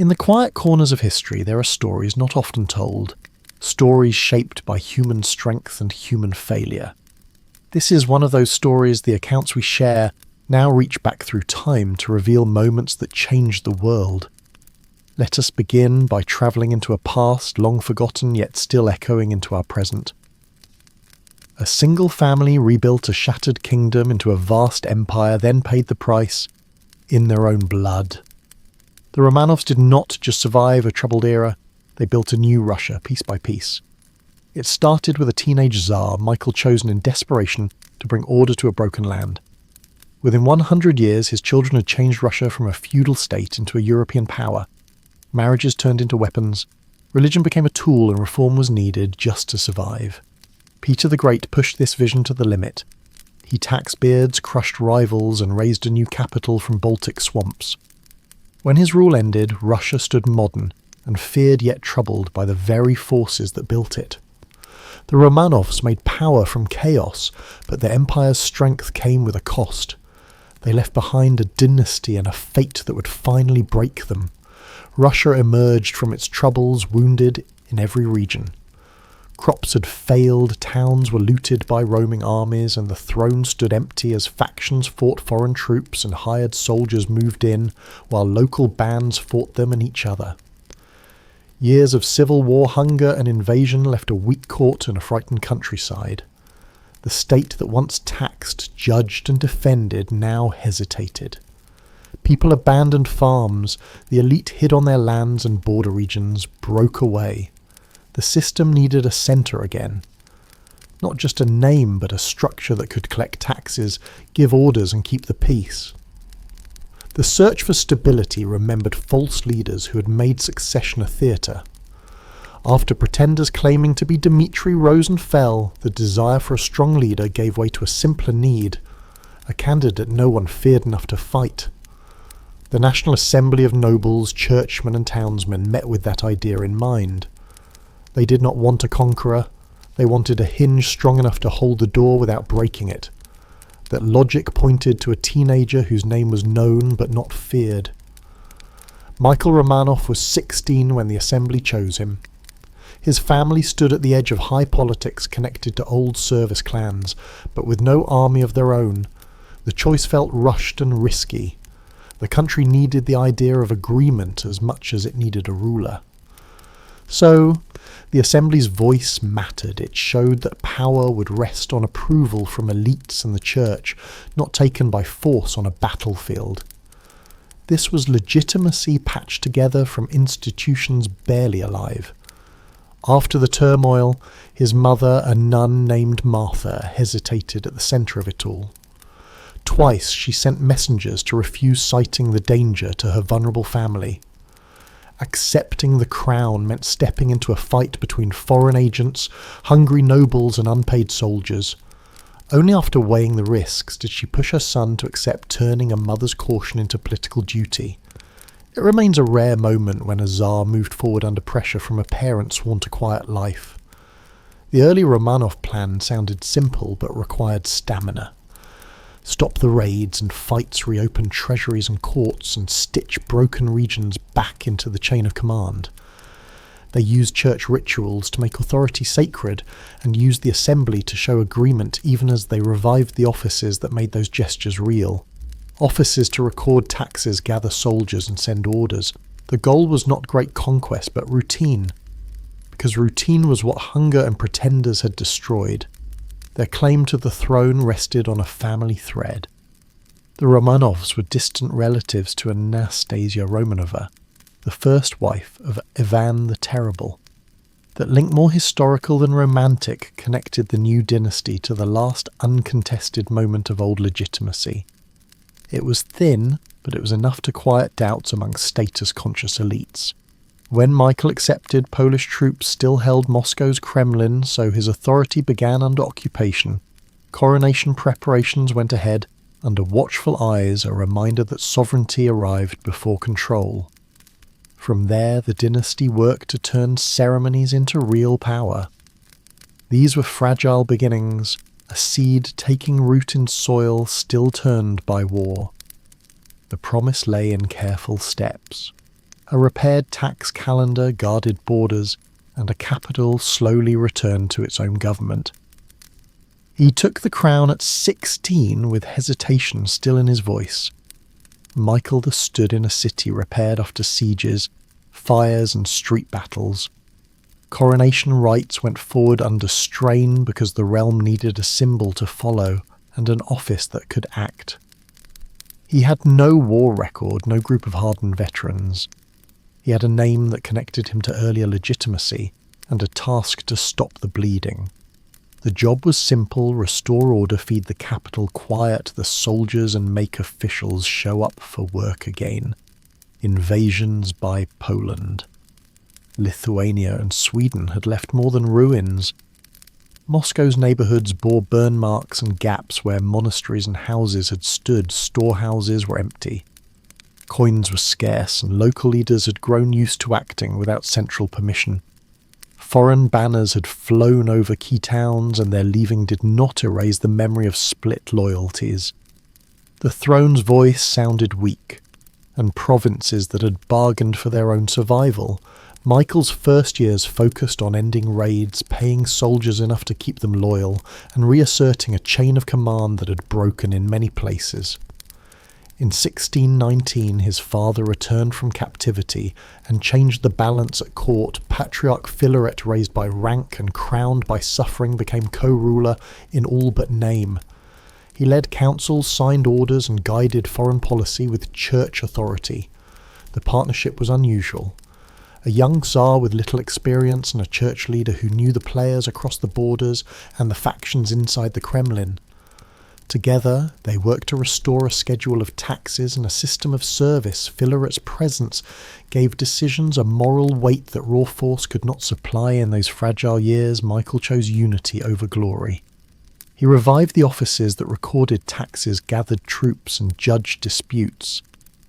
In the quiet corners of history, there are stories not often told, stories shaped by human strength and human failure. This is one of those stories the accounts we share now reach back through time to reveal moments that changed the world. Let us begin by travelling into a past long forgotten yet still echoing into our present. A single family rebuilt a shattered kingdom into a vast empire, then paid the price in their own blood. The Romanovs did not just survive a troubled era, they built a new Russia, piece by piece. It started with a teenage Tsar, Michael, chosen in desperation to bring order to a broken land. Within 100 years, his children had changed Russia from a feudal state into a European power. Marriages turned into weapons, religion became a tool, and reform was needed just to survive. Peter the Great pushed this vision to the limit. He taxed beards, crushed rivals, and raised a new capital from Baltic swamps. When his rule ended, Russia stood modern and feared yet troubled by the very forces that built it. The Romanovs made power from chaos, but their empire's strength came with a cost. They left behind a dynasty and a fate that would finally break them. Russia emerged from its troubles wounded in every region. Crops had failed, towns were looted by roaming armies, and the throne stood empty as factions fought foreign troops and hired soldiers moved in, while local bands fought them and each other. Years of civil war, hunger and invasion left a weak court and a frightened countryside. The state that once taxed, judged and defended now hesitated. People abandoned farms, the elite hid on their lands, and border regions broke away. The system needed a centre again. Not just a name, but a structure that could collect taxes, give orders and keep the peace. The search for stability remembered false leaders who had made succession a theatre. After pretenders claiming to be Dmitri rose and fell, the desire for a strong leader gave way to a simpler need, a candidate no one feared enough to fight. The National Assembly of nobles, churchmen and townsmen met with that idea in mind. They did not want a conqueror, they wanted a hinge strong enough to hold the door without breaking it. That logic pointed to a teenager whose name was known but not feared. Michael Romanov was 16 when the assembly chose him. His family stood at the edge of high politics connected to old service clans, but with no army of their own. The choice felt rushed and risky. The country needed the idea of agreement as much as it needed a ruler. So, the assembly's voice mattered. It showed that power would rest on approval from elites and the church, not taken by force on a battlefield. This was legitimacy patched together from institutions barely alive. After the turmoil, his mother, a nun named Martha, hesitated at the centre of it all. Twice she sent messengers to refuse citing the danger to her vulnerable family. Accepting the crown meant stepping into a fight between foreign agents, hungry nobles and unpaid soldiers. Only after weighing the risks did she push her son to accept turning a mother's caution into political duty. It remains a rare moment when a Tsar moved forward under pressure from a parent sworn to quiet life. The early Romanov plan sounded simple but required stamina. Stop the raids and fights, reopen treasuries and courts, and stitch broken regions back into the chain of command. They used church rituals to make authority sacred, and used the assembly to show agreement even as they revived the offices that made those gestures real. Offices to record taxes, gather soldiers and send orders. The goal was not great conquest, but routine. Because routine was what hunger and pretenders had destroyed. Their claim to the throne rested on a family thread. The Romanovs were distant relatives to Anastasia Romanova, the first wife of Ivan the Terrible. That link more historical than romantic connected the new dynasty to the last uncontested moment of old legitimacy. It was thin, but it was enough to quiet doubts among status-conscious elites. When Michael accepted, Polish troops still held Moscow's Kremlin, so his authority began under occupation. Coronation preparations went ahead, under watchful eyes, a reminder that sovereignty arrived before control. From there, the dynasty worked to turn ceremonies into real power. These were fragile beginnings, a seed taking root in soil still turned by war. The promise lay in careful steps. A repaired tax calendar guarded borders, and a capital slowly returned to its own government. He took the crown at 16 with hesitation still in his voice. Michael stood in a city repaired after sieges, fires and street battles. Coronation rites went forward under strain because the realm needed a symbol to follow and an office that could act. He had no war record, no group of hardened veterans. He had a name that connected him to earlier legitimacy and a task to stop the bleeding. The job was simple: restore order, feed the capital, quiet the soldiers and make officials show up for work again. Invasions by Poland. Lithuania and Sweden had left more than ruins. Moscow's neighbourhoods bore burn marks and gaps where monasteries and houses had stood. Storehouses were empty. Coins were scarce, and local leaders had grown used to acting without central permission. Foreign banners had flown over key towns, and their leaving did not erase the memory of split loyalties. The throne's voice sounded weak, and provinces that had bargained for their own survival. Michael's first years focused on ending raids, paying soldiers enough to keep them loyal, and reasserting a chain of command that had broken in many places. In 1619, his father returned from captivity and changed the balance at court. Patriarch Philaret, raised by rank and crowned by suffering, became co-ruler in all but name. He led councils, signed orders, and guided foreign policy with church authority. The partnership was unusual. A young Tsar with little experience and a church leader who knew the players across the borders and the factions inside the Kremlin. Together, they worked to restore a schedule of taxes and a system of service. Philaret's presence gave decisions a moral weight that raw force could not supply in those fragile years. Michael chose unity over glory. He revived the offices that recorded taxes, gathered troops, and judged disputes.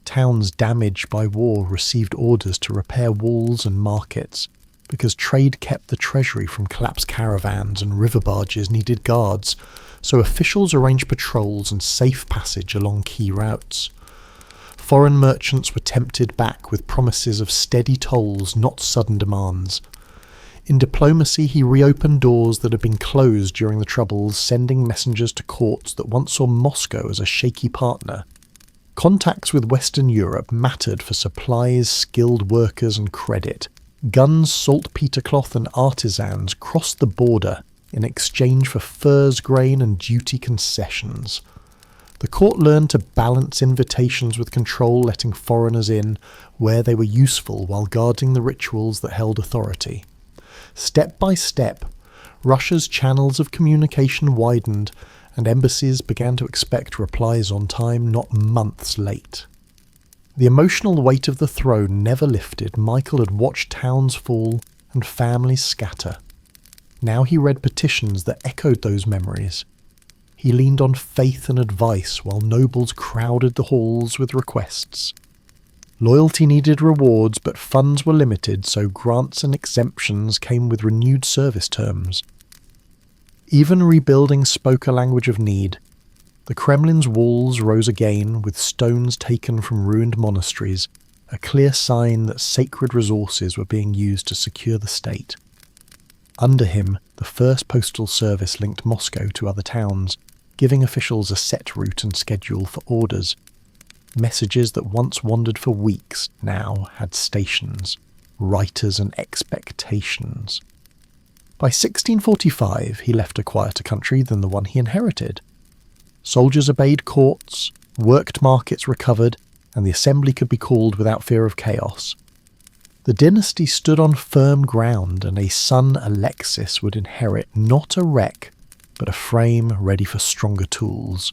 Towns damaged by war received orders to repair walls and markets, because trade kept the treasury from collapsed caravans, and river barges needed guards, so officials arranged patrols and safe passage along key routes. Foreign merchants were tempted back with promises of steady tolls, not sudden demands. In diplomacy, he reopened doors that had been closed during the Troubles, sending messengers to courts that once saw Moscow as a shaky partner. Contacts with Western Europe mattered for supplies, skilled workers and credit. Guns, saltpeter cloth and artisans crossed the border in exchange for furs, grain and duty concessions. The court learned to balance invitations with control, letting foreigners in where they were useful while guarding the rituals that held authority. Step by step, Russia's channels of communication widened, and embassies began to expect replies on time, not months late. The emotional weight of the throne never lifted. Michael had watched towns fall and families scatter. Now he read petitions that echoed those memories. He leaned on faith and advice while nobles crowded the halls with requests. Loyalty needed rewards, but funds were limited, so grants and exemptions came with renewed service terms. Even rebuilding spoke a language of need. The Kremlin's walls rose again, with stones taken from ruined monasteries, a clear sign that sacred resources were being used to secure the state. Under him, the first postal service linked Moscow to other towns, giving officials a set route and schedule for orders. Messages that once wandered for weeks now had stations, writers and expectations. By 1645, he left a quieter country than the one he inherited. Soldiers obeyed courts, worked markets recovered, and the assembly could be called without fear of chaos. The dynasty stood on firm ground, and a son, Alexis, would inherit not a wreck, but a frame ready for stronger tools.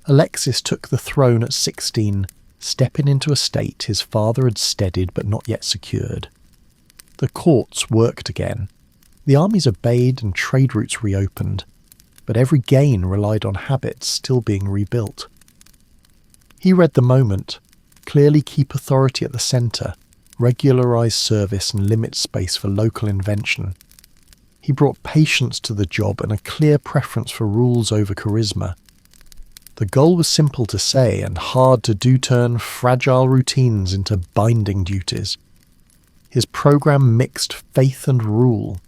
Alexis took the throne at 16, stepping into a state his father had steadied but not yet secured. The courts worked again. The armies obeyed and trade routes reopened, but every gain relied on habits still being rebuilt. He read the moment, clearly keep authority at the centre, regularise service and limit space for local invention. He brought patience to the job and a clear preference for rules over charisma. The goal was simple to say and hard to do: turn fragile routines into binding duties. His program mixed faith and rule.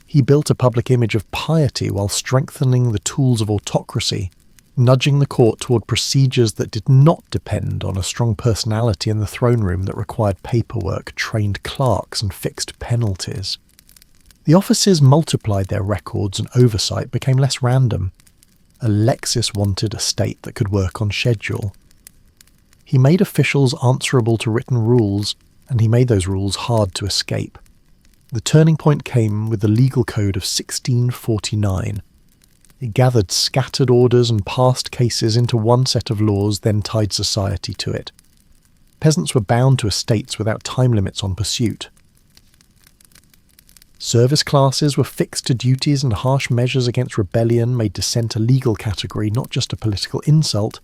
He built a public image of piety while strengthening the tools of autocracy, nudging the court toward procedures that did not depend on a strong personality in the throne room that required paperwork, trained clerks, and fixed penalties. The offices multiplied their records and oversight became less random. Alexis wanted a state that could work on schedule. He made officials answerable to written rules, and he made those rules hard to escape. The turning point came with the legal code of 1649. It gathered scattered orders and past cases into one set of laws, then tied society to it. Peasants were bound to estates without time limits on pursuit. Service classes were fixed to duties, and harsh measures against rebellion made dissent a legal category, not just a political insult.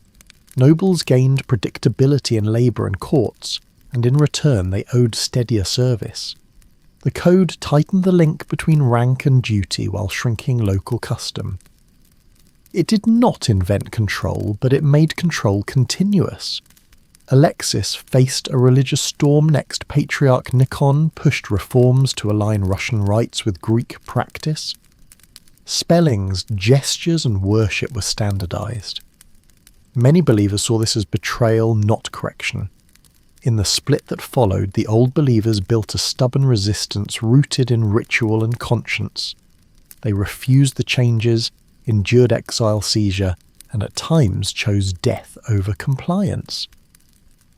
Nobles gained predictability in labour and courts, and in return they owed steadier service. The code tightened the link between rank and duty while shrinking local custom. It did not invent control, but it made control continuous. Alexis faced a religious storm next. Patriarch Nikon pushed reforms to align Russian rites with Greek practice. Spellings, gestures, and worship were standardized. Many believers saw this as betrayal, not correction. In the split that followed, the old believers built a stubborn resistance rooted in ritual and conscience. They refused the changes, endured exile, seizure, and at times chose death over compliance.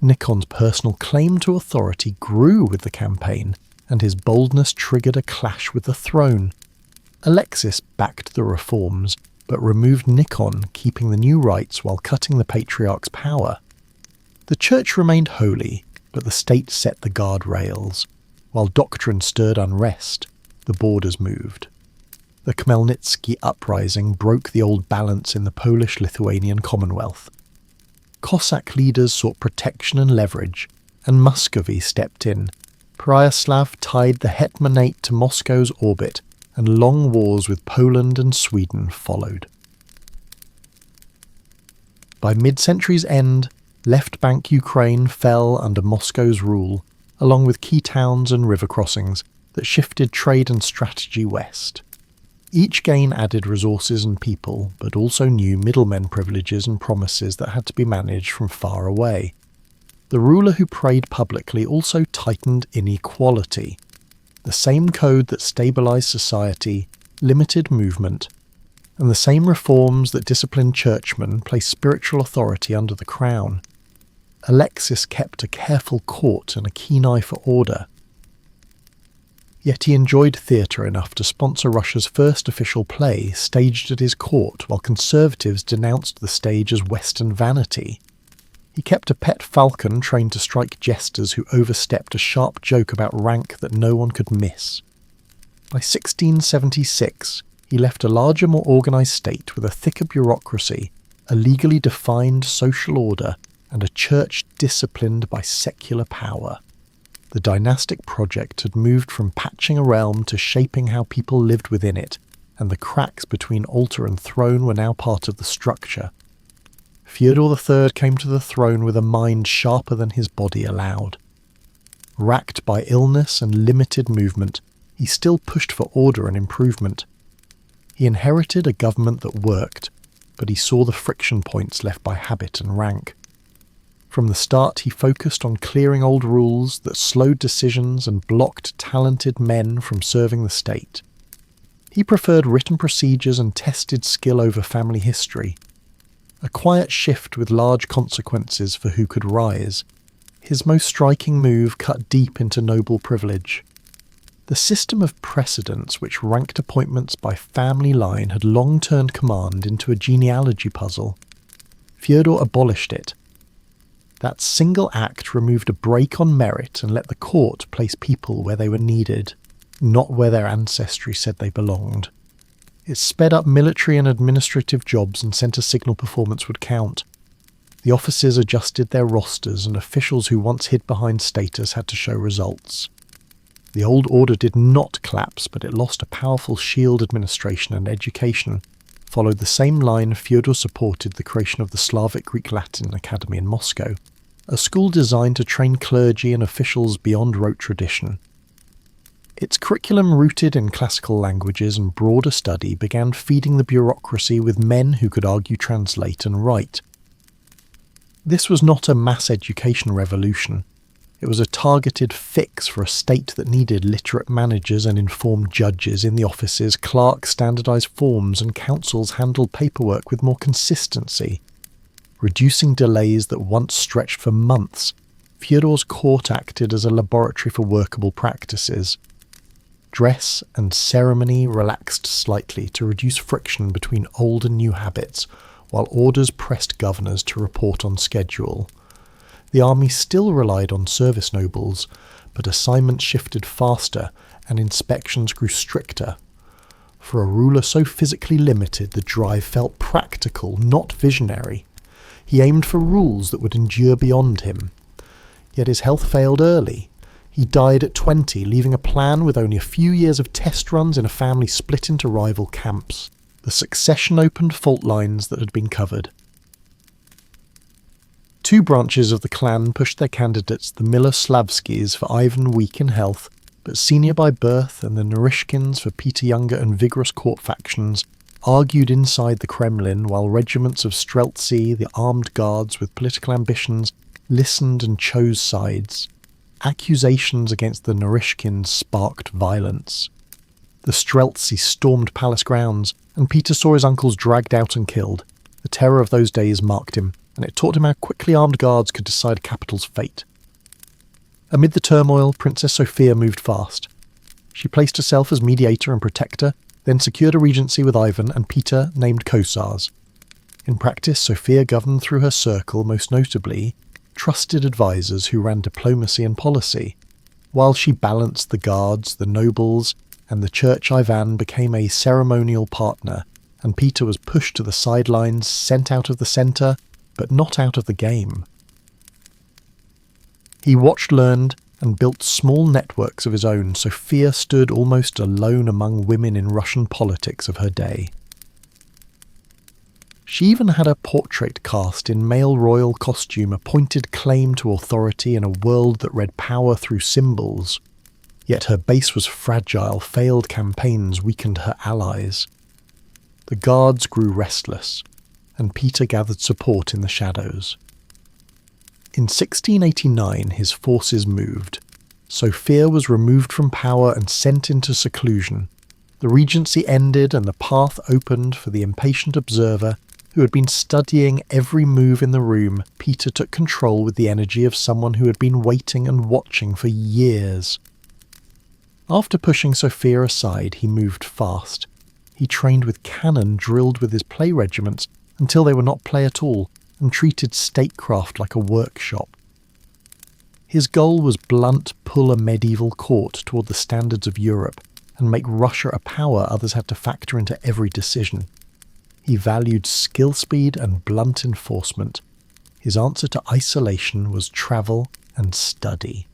Nikon's personal claim to authority grew with the campaign, and his boldness triggered a clash with the throne. Alexis backed the reforms, but removed Nikon, keeping the new rites while cutting the patriarch's power. The church remained holy, but the state set the guardrails. While doctrine stirred unrest, the borders moved. The Khmelnytsky uprising broke the old balance in the Polish-Lithuanian Commonwealth. Cossack leaders sought protection and leverage, and Muscovy stepped in. Pryaslav tied the hetmanate to Moscow's orbit, and long wars with Poland and Sweden followed. By mid-century's end, left-bank Ukraine fell under Moscow's rule, along with key towns and river crossings that shifted trade and strategy west. Each gain added resources and people, but also new middlemen privileges and promises that had to be managed from far away. The ruler who prayed publicly also tightened inequality. The same code that stabilized society, limited movement, and the same reforms that disciplined churchmen placed spiritual authority under the crown. Alexis kept a careful court and a keen eye for order. Yet he enjoyed theatre enough to sponsor Russia's first official play, staged at his court, while conservatives denounced the stage as Western vanity. He kept a pet falcon trained to strike jesters who overstepped a sharp joke about rank that no one could miss. By 1676, he left a larger, more organised state with a thicker bureaucracy, a legally defined social order, and a church disciplined by secular power. The dynastic project had moved from patching a realm to shaping how people lived within it, and the cracks between altar and throne were now part of the structure. Fyodor III came to the throne with a mind sharper than his body allowed. Racked by illness and limited movement, he still pushed for order and improvement. He inherited a government that worked, but he saw the friction points left by habit and rank. From the start, he focused on clearing old rules that slowed decisions and blocked talented men from serving the state. He preferred written procedures and tested skill over family history. A quiet shift with large consequences for who could rise. His most striking move cut deep into noble privilege. The system of precedence which ranked appointments by family line had long turned command into a genealogy puzzle. Fyodor abolished it. That single act removed a brake on merit and let the court place people where they were needed, not where their ancestry said they belonged. It sped up military and administrative jobs and sent a signal performance would count. The officers adjusted their rosters, and officials who once hid behind status had to show results. The old order did not collapse, but it lost a powerful shield administration and education. followed the same line Fyodor supported the creation of the Slavic Greek-Latin Academy in Moscow, a school designed to train clergy and officials beyond rote tradition. Its curriculum, rooted in classical languages and broader study, began feeding the bureaucracy with men who could argue, translate and write. This was not a mass education revolution. It was a targeted fix for a state that needed literate managers and informed judges in the offices. Clerks standardised forms and councils handled paperwork with more consistency, reducing delays that once stretched for months. Fyodor's court acted as a laboratory for workable practices. Dress and ceremony relaxed slightly to reduce friction between old and new habits, while orders pressed governors to report on schedule. The army still relied on service nobles, but assignments shifted faster and inspections grew stricter. For a ruler so physically limited, the drive felt practical, not visionary. He aimed for rules that would endure beyond him. Yet his health failed early. He died at 20, leaving a plan with only a few years of test runs in a family split into rival camps. The succession opened fault lines that had been covered. Two branches of the clan pushed their candidates, the Miloslavskis for Ivan, weak in health, but senior by birth, and the Narishkins for Peter, younger and vigorous court factions, argued inside the Kremlin while regiments of Streltsy, the armed guards with political ambitions, listened and chose sides. Accusations against the Narishkins sparked violence. The Streltsy stormed palace grounds, and Peter saw his uncles dragged out and killed. The terror of those days marked him, and it taught him how quickly armed guards could decide a capital's fate. Amid the turmoil, Princess Sophia moved fast. She placed herself as mediator and protector, then secured a regency with Ivan and Peter named Cossars. In practice, Sophia governed through her circle, most notably trusted advisors who ran diplomacy and policy. While she balanced the guards, the nobles, and the church, Ivan became a ceremonial partner, and Peter was pushed to the sidelines, sent out of the centre, but not out of the game. He watched, learned, and built small networks of his own. Sophia stood almost alone among women in Russian politics of her day. She even had a portrait cast in male royal costume, a pointed claim to authority in a world that read power through symbols. Yet her base was fragile, failed campaigns weakened her allies. The guards grew restless, and Peter gathered support in the shadows. In 1689 his forces moved. Sophia was removed from power and sent into seclusion. The regency ended and the path opened for the impatient observer who had been studying every move in the room. Peter took control with the energy of someone who had been waiting and watching for years. After pushing Sophia aside, he moved fast. He trained with cannon drilled with his play regiments until they were not play at all, and treated statecraft like a workshop. His goal was pull a medieval court toward the standards of Europe and make Russia a power others had to factor into every decision. He valued skill speed and blunt enforcement. His answer to isolation was travel and study.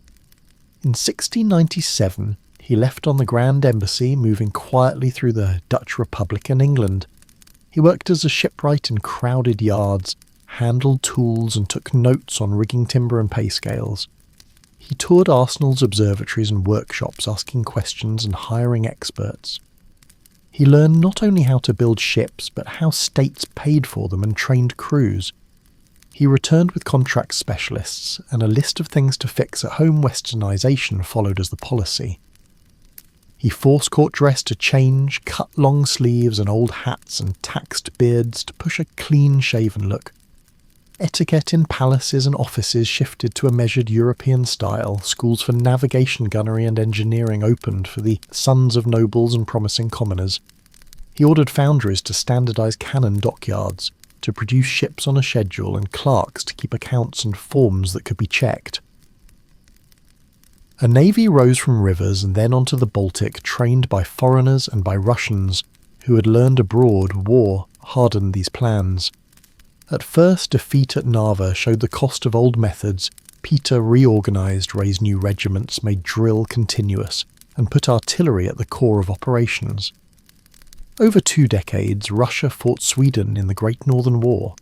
In 1697, he left on the Grand Embassy, moving quietly through the Dutch Republic and England. He worked as a shipwright in crowded yards, handled tools and took notes on rigging timber and pay scales. He toured arsenals, observatories and workshops, asking questions and hiring experts. He learned not only how to build ships, but how states paid for them and trained crews. He returned with contract specialists, and a list of things to fix at home. Westernization followed as the policy. He forced court dress to change, cut long sleeves and old hats, and taxed beards to push a clean-shaven look. Etiquette in palaces and offices shifted to a measured European style. Schools for navigation, gunnery and engineering opened for the sons of nobles and promising commoners. He ordered foundries to standardise cannon dockyards, to produce ships on a schedule, and clerks to keep accounts and forms that could be checked. A navy rose from rivers and then onto the Baltic, trained by foreigners and by Russians who had learned abroad. War hardened these plans. At first, defeat at Narva showed the cost of old methods. Peter reorganised, raised new regiments, made drill continuous, and put artillery at the core of operations. Over 2 decades, Russia fought Sweden in the Great Northern War.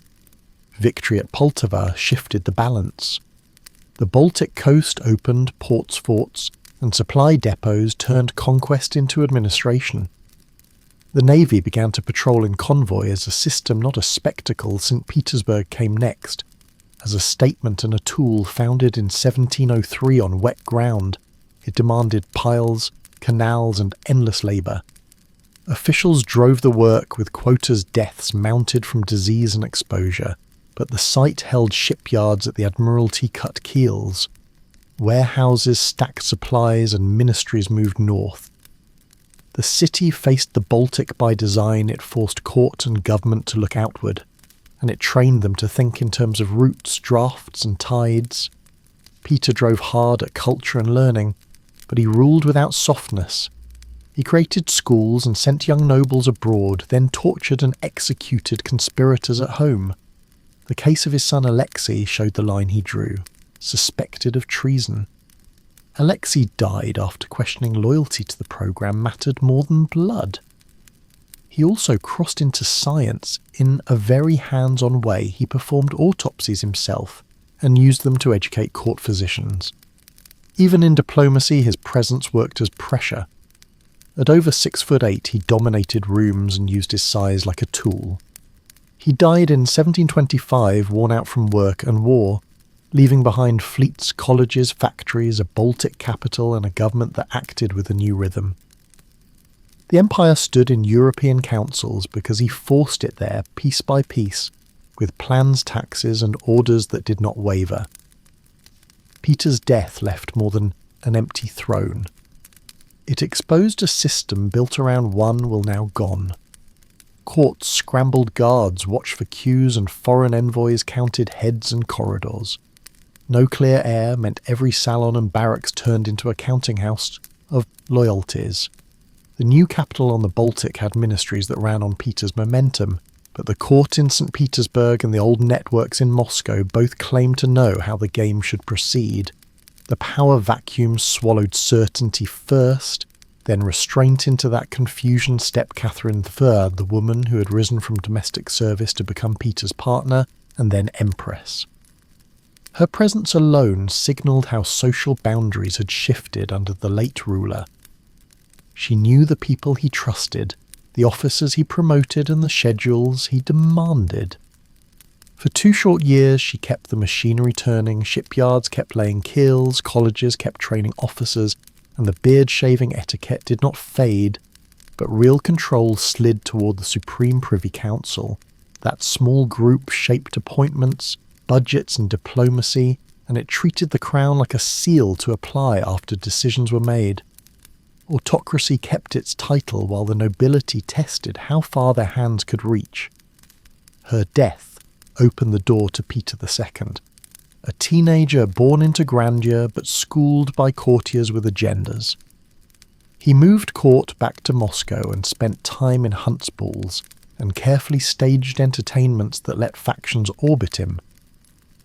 Victory at Poltava shifted the balance. The Baltic coast opened ports, forts, and supply depots turned conquest into administration. The navy began to patrol in convoy as a system, not a spectacle. St. Petersburg came next, as a statement and a tool founded in 1703 on wet ground. It demanded piles, canals, and endless labour. Officials drove the work with quotas deaths mounted from disease and exposure, but the site held shipyards at the Admiralty cut keels. Warehouses stacked supplies and ministries moved north. The city faced the Baltic by design. It forced court and government to look outward, and it trained them to think in terms of routes, drafts, and tides. Peter drove hard at culture and learning, but he ruled without softness. He created schools and sent young nobles abroad, then tortured and executed conspirators at home. The case of his son Alexei showed the line he drew, suspected of treason. Alexei died after questioning loyalty to the programme mattered more than blood. He also crossed into science in a very hands-on way. He performed autopsies himself and used them to educate court physicians. Even in diplomacy, his presence worked as pressure. At over 6'8", he dominated rooms and used his size like a tool. He died in 1725, worn out from work and war, leaving behind fleets, colleges, factories, a Baltic capital, and a government that acted with a new rhythm. The empire stood in European councils because he forced it there piece by piece, with plans, taxes, and orders that did not waver. Peter's death left more than an empty throne. It exposed a system built around one will now gone. Courts scrambled guards, watched for queues, and foreign envoys counted heads and corridors. No clear air meant every salon and barracks turned into a counting house of loyalties. The new capital on the Baltic had ministries that ran on Peter's momentum, but the court in St. Petersburg and the old networks in Moscow both claimed to know how the game should proceed. The power vacuum swallowed certainty first, then restraint into that confusion stepped Catherine III, the woman who had risen from domestic service to become Peter's partner, and then empress. Her presence alone signalled how social boundaries had shifted under the late ruler. She knew the people he trusted, the officers he promoted, and the schedules he demanded. For 2 short years she kept the machinery turning, shipyards kept laying keels, colleges kept training officers, and the beard-shaving etiquette did not fade, but real control slid toward the Supreme Privy Council. That small group shaped appointments, budgets and diplomacy, and it treated the crown like a seal to apply after decisions were made. Autocracy kept its title while the nobility tested how far their hands could reach. Her death opened the door to Peter II, a teenager born into grandeur but schooled by courtiers with agendas. He moved court back to Moscow and spent time in hunts balls and carefully staged entertainments that let factions orbit him.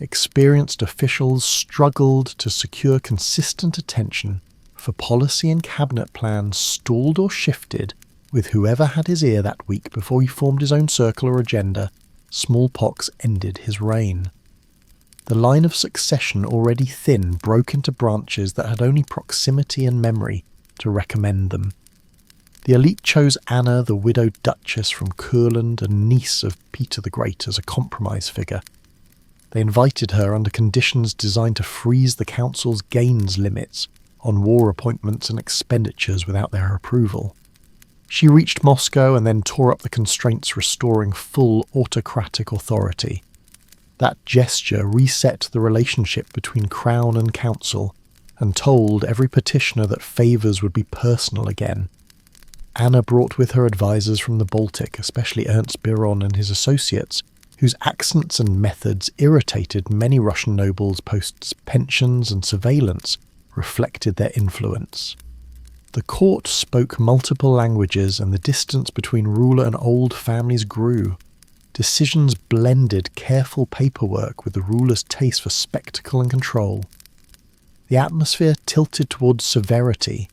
Experienced officials struggled to secure consistent attention, for policy and cabinet plans stalled or shifted with whoever had his ear that week before he formed his own circle or agenda. Smallpox ended his reign. The line of succession, already thin, broke into branches that had only proximity and memory to recommend them. The elite chose Anna, the widowed duchess from Kurland and niece of Peter the Great, as a compromise figure. They invited her under conditions designed to freeze the council's gains limits on war appointments and expenditures without their approval. She reached Moscow and then tore up the constraints, restoring full autocratic authority. That gesture reset the relationship between crown and council and told every petitioner that favours would be personal again. Anna brought with her advisers from the Baltic, especially Ernst Biron and his associates, whose accents and methods irritated many Russian nobles. Post-pensions and surveillance reflected their influence. The court spoke multiple languages, and the distance between ruler and old families grew. Decisions blended careful paperwork with the ruler's taste for spectacle and control. The atmosphere tilted towards severity.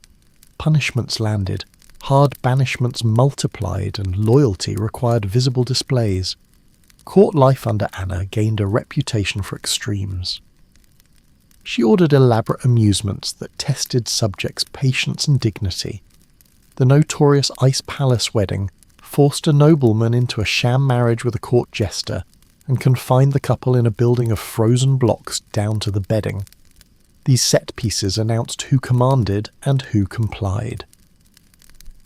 Punishments landed, hard banishments multiplied and loyalty required visible displays. Court life under Anna gained a reputation for extremes. She ordered elaborate amusements that tested subjects' patience and dignity. The notorious Ice Palace wedding forced a nobleman into a sham marriage with a court jester and confined the couple in a building of frozen blocks down to the bedding. These set pieces announced who commanded and who complied.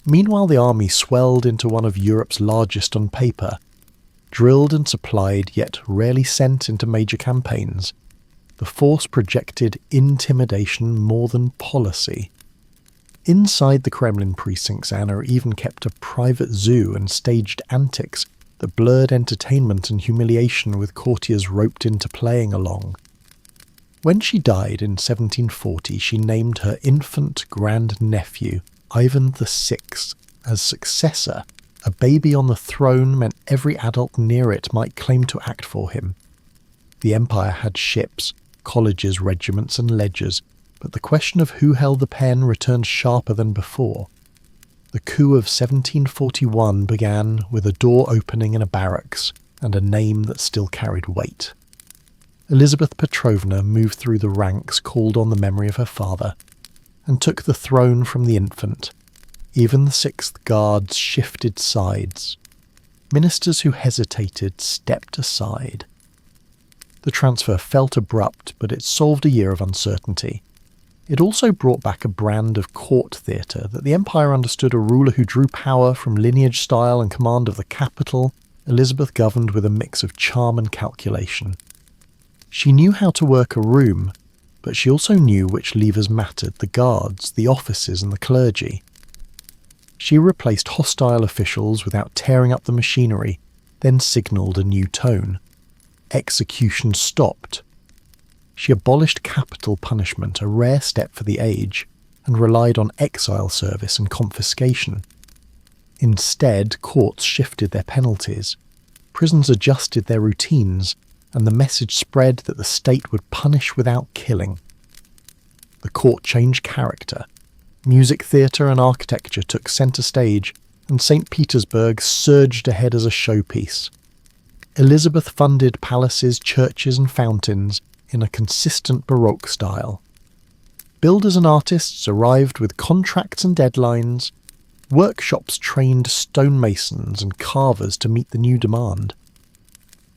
Meanwhile, the army swelled into one of Europe's largest on paper. Drilled and supplied, yet rarely sent into major campaigns, the force projected intimidation more than policy. Inside the Kremlin precincts, Anna even kept a private zoo and staged antics that blurred entertainment and humiliation with courtiers roped into playing along. When she died in 1740, she named her infant grandnephew, Ivan VI, as successor. A baby on the throne meant every adult near it might claim to act for him. The empire had ships, colleges, regiments and ledgers, but the question of who held the pen returned sharper than before. The coup of 1741 began with a door opening in a barracks and a name that still carried weight. Elizabeth Petrovna moved through the ranks, called on the memory of her father, and took the throne from the infant. Even the Sixth Guards shifted sides. Ministers who hesitated stepped aside. The transfer felt abrupt, but it solved a year of uncertainty. It also brought back a brand of court theatre that the empire understood: a ruler who drew power from lineage, style and command of the capital. Elizabeth governed with a mix of charm and calculation. She knew how to work a room, but she also knew which levers mattered: the guards, the officers and the clergy. She replaced hostile officials without tearing up the machinery, then signalled a new tone. Execution stopped. She abolished capital punishment, a rare step for the age, and relied on exile service and confiscation. Instead, courts shifted their penalties. Prisons adjusted their routines, and the message spread that the state would punish without killing. The court changed character. Music, theatre and architecture took centre stage, and St. Petersburg surged ahead as a showpiece. Elizabeth funded palaces, churches and fountains in a consistent Baroque style. Builders and artists arrived with contracts and deadlines. Workshops trained stonemasons and carvers to meet the new demand.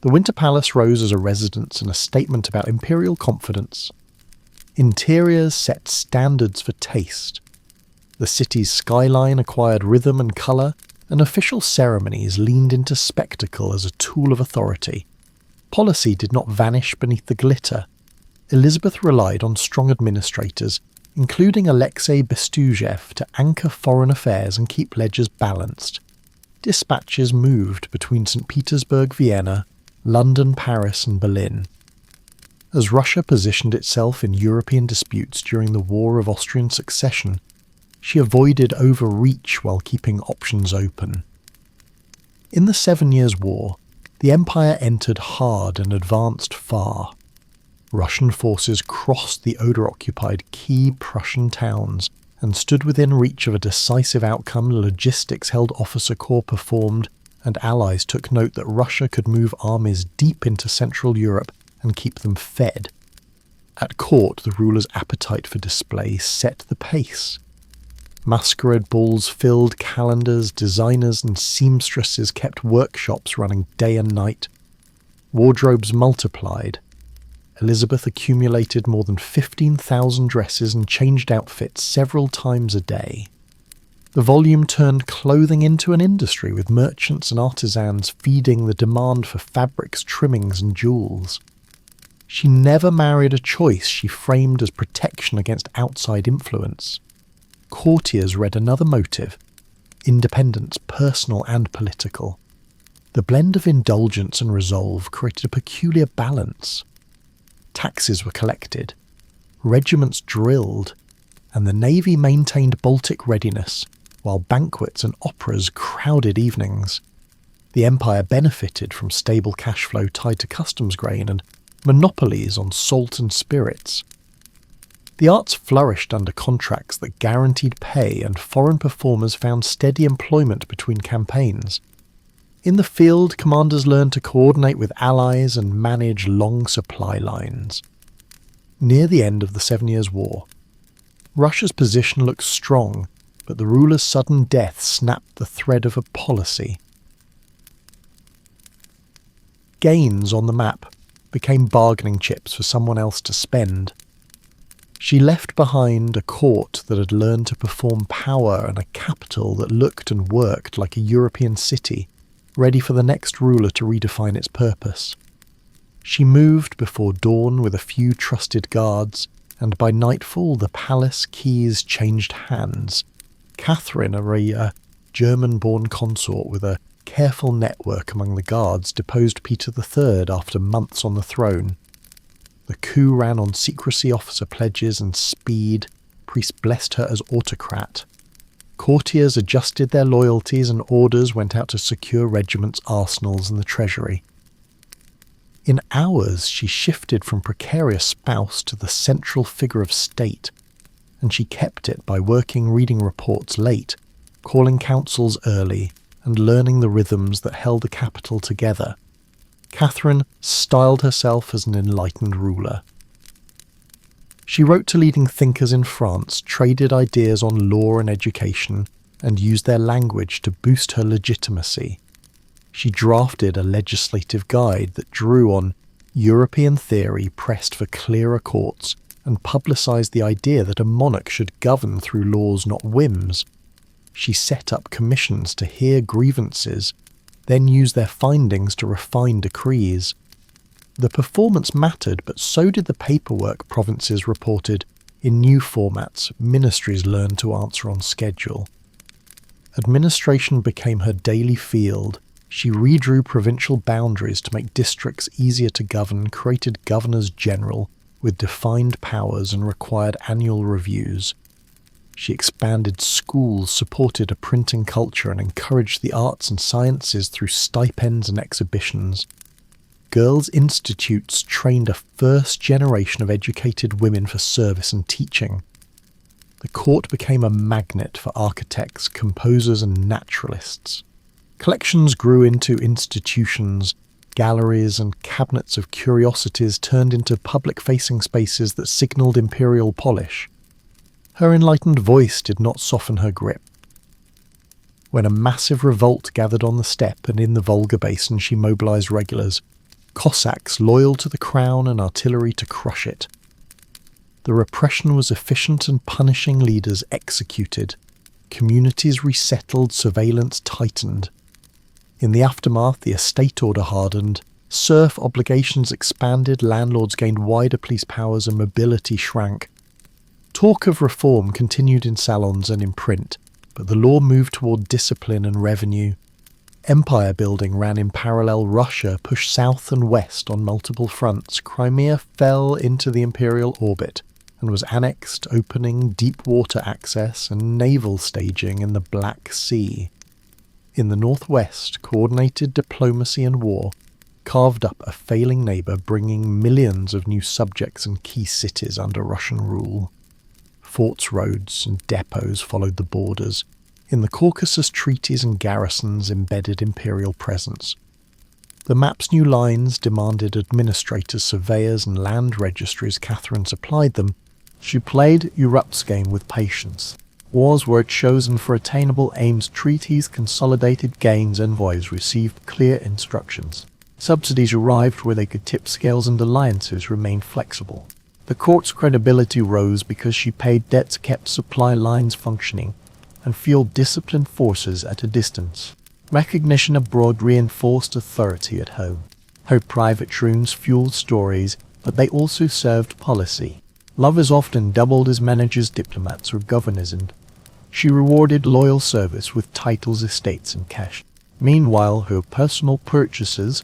The Winter Palace rose as a residence and a statement about imperial confidence. Interiors set standards for taste. The city's skyline acquired rhythm and colour, and official ceremonies leaned into spectacle as a tool of authority. Policy did not vanish beneath the glitter. Elizabeth relied on strong administrators, including Alexei Bestujev, to anchor foreign affairs and keep ledgers balanced. Dispatches moved between St. Petersburg, Vienna, London, Paris and Berlin. As Russia positioned itself in European disputes during the War of Austrian Succession, she avoided overreach while keeping options open. In the 7 Years' War, the empire entered hard and advanced far. Russian forces crossed the Oder-occupied key Prussian towns and stood within reach of a decisive outcome. Logistics held officer corps performed, and allies took note that Russia could move armies deep into Central Europe and keep them fed. At court, the ruler's appetite for display set the pace. Masquerade balls filled calendars, designers and seamstresses kept workshops running day and night. Wardrobes multiplied. Elizabeth accumulated more than 15,000 dresses and changed outfits several times a day. The volume turned clothing into an industry, with merchants and artisans feeding the demand for fabrics, trimmings and jewels. She never married a choice she framed as protection against outside influence. Courtiers read another motive: independence, personal and political. The blend of indulgence and resolve created a peculiar balance. Taxes were collected, regiments drilled, and the navy maintained Baltic readiness, while banquets and operas crowded evenings. The empire benefited from stable cash flow tied to customs grain and monopolies on salt and spirits. The arts flourished under contracts that guaranteed pay, and foreign performers found steady employment between campaigns. In the field, commanders learned to coordinate with allies and manage long supply lines. Near the end of the 7 Years' War, Russia's position looked strong, but the ruler's sudden death snapped the thread of a policy. Gains on the map became bargaining chips for someone else to spend. She left behind a court that had learned to perform power and a capital that looked and worked like a European city, ready for the next ruler to redefine its purpose. She moved before dawn with a few trusted guards, and by nightfall the palace keys changed hands. Catherine, a German-born consort with a careful network among the guards, deposed Peter III after months on the throne. The coup ran on secrecy, officer pledges, and speed. Priests blessed her as autocrat. Courtiers adjusted their loyalties, and orders went out to secure regiments' arsenals and the treasury. In hours, she shifted from precarious spouse to the central figure of state, and she kept it by working reading reports late, calling councils early, and learning the rhythms that held the capital together. Catherine styled herself as an enlightened ruler. She wrote to leading thinkers in France, traded ideas on law and education, and used their language to boost her legitimacy. She drafted a legislative guide that drew on European theory, pressed for clearer courts, and publicized the idea that a monarch should govern through laws, not whims. She set up commissions to hear grievances, then used their findings to refine decrees. The performance mattered, but so did the paperwork provinces reported. In new formats, ministries learned to answer on schedule. Administration became her daily field. She redrew provincial boundaries to make districts easier to govern, created governors general with defined powers, and required annual reviews. She expanded schools, supported a printing culture, and encouraged the arts and sciences through stipends and exhibitions. Girls' institutes trained a first generation of educated women for service and teaching. The court became a magnet for architects, composers, and naturalists. Collections grew into institutions. Galleries and cabinets of curiosities turned into public-facing spaces that signalled imperial polish. Her enlightened voice did not soften her grip. When a massive revolt gathered on the steppe and in the Volga basin, she mobilized regulars, Cossacks loyal to the crown and artillery to crush it. The repression was efficient, and punishing leaders executed. Communities resettled, surveillance tightened. In the aftermath, the estate order hardened, serf obligations expanded, landlords gained wider police powers, and mobility shrank. Talk of reform continued in salons and in print, but the law moved toward discipline and revenue. Empire building ran in parallel. Russia pushed south and west on multiple fronts. Crimea fell into the imperial orbit and was annexed, opening deep water access and naval staging in the Black Sea. In the northwest, coordinated diplomacy and war carved up a failing neighbour, bringing millions of new subjects and key cities under Russian rule. Forts, roads, and depots followed the borders. In the Caucasus, treaties and garrisons embedded imperial presence. The map's new lines demanded administrators, surveyors, and land registries. Catherine supplied them. She played Europe's game with patience. Wars were chosen for attainable aims. Treaties consolidated gains. Envoys received clear instructions. Subsidies arrived where they could tip scales, and alliances remained flexible. The court's credibility rose because she paid debts, kept supply lines functioning, and fueled disciplined forces at a distance. Recognition abroad reinforced authority at home. Her private triumphs fueled stories, but they also served policy. Lovers often doubled as managers, diplomats, or governors, and she rewarded loyal service with titles, estates, and cash. Meanwhile, her personal purchases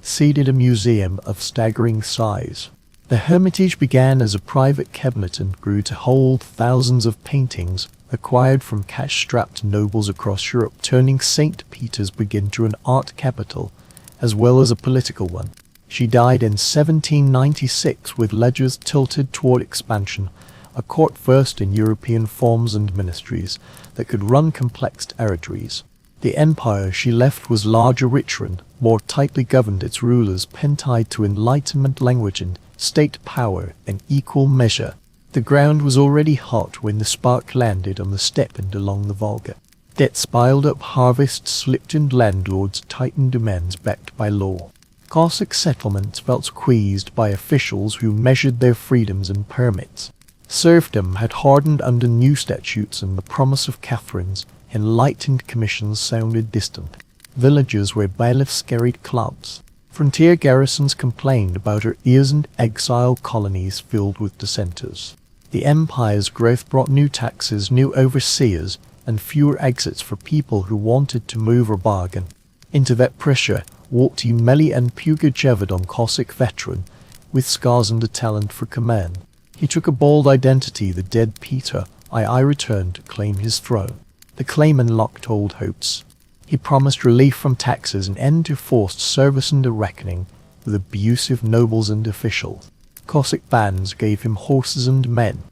seeded a museum of staggering size. The Hermitage began as a private cabinet and grew to hold thousands of paintings acquired from cash-strapped nobles across Europe, turning St. Petersburg into an art capital as well as a political one. She died in 1796 with ledgers tilted toward expansion, a court versed in European forms and ministries that could run complex territories. The empire she left was larger, richer, and more tightly governed, its rulers tied to Enlightenment language and state power in equal measure. The ground was already hot when the spark landed on the steppe and along the Volga. Debts piled up, harvests slipped, and landlords tightened demands backed by law. Cossack settlements felt squeezed by officials who measured their freedoms and permits. Serfdom had hardened under new statutes, and the promise of Catherine's enlightened commissions sounded distant. Villages where bailiffs carried clubs. Frontier garrisons complained about her ears, and exile colonies filled with dissenters. The empire's growth brought new taxes, new overseers, and fewer exits for people who wanted to move or bargain. Into that pressure walked Yemeli and Pugachev, Cossack veteran, with scars and a talent for command. He took a bold identity, the dead Peter. I returned to claim his throne. The claim unlocked old hopes. He promised relief from taxes, an end to forced service, and a reckoning with abusive nobles and officials. Cossack bands gave him horses and men.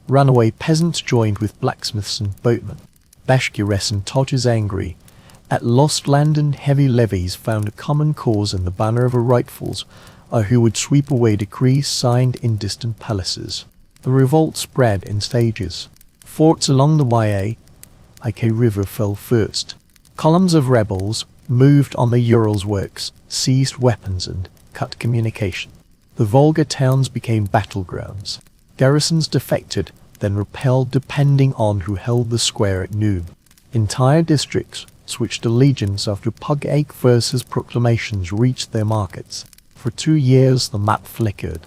Runaway peasants joined with blacksmiths and boatmen. Bashkires and Tatars, angry at lost land and heavy levies, found a common cause in the banner of a rightfuls, who would sweep away decrees signed in distant palaces. The revolt spread in stages. Forts along the Ik River fell first. Columns of rebels moved on the Urals works, seized weapons, and cut communication. The Volga towns became battlegrounds. Garrisons defected, then repelled, depending on who held the square at noon. Entire districts switched allegiance after Pug-Aik versus proclamations reached their markets. For 2 years the map flickered.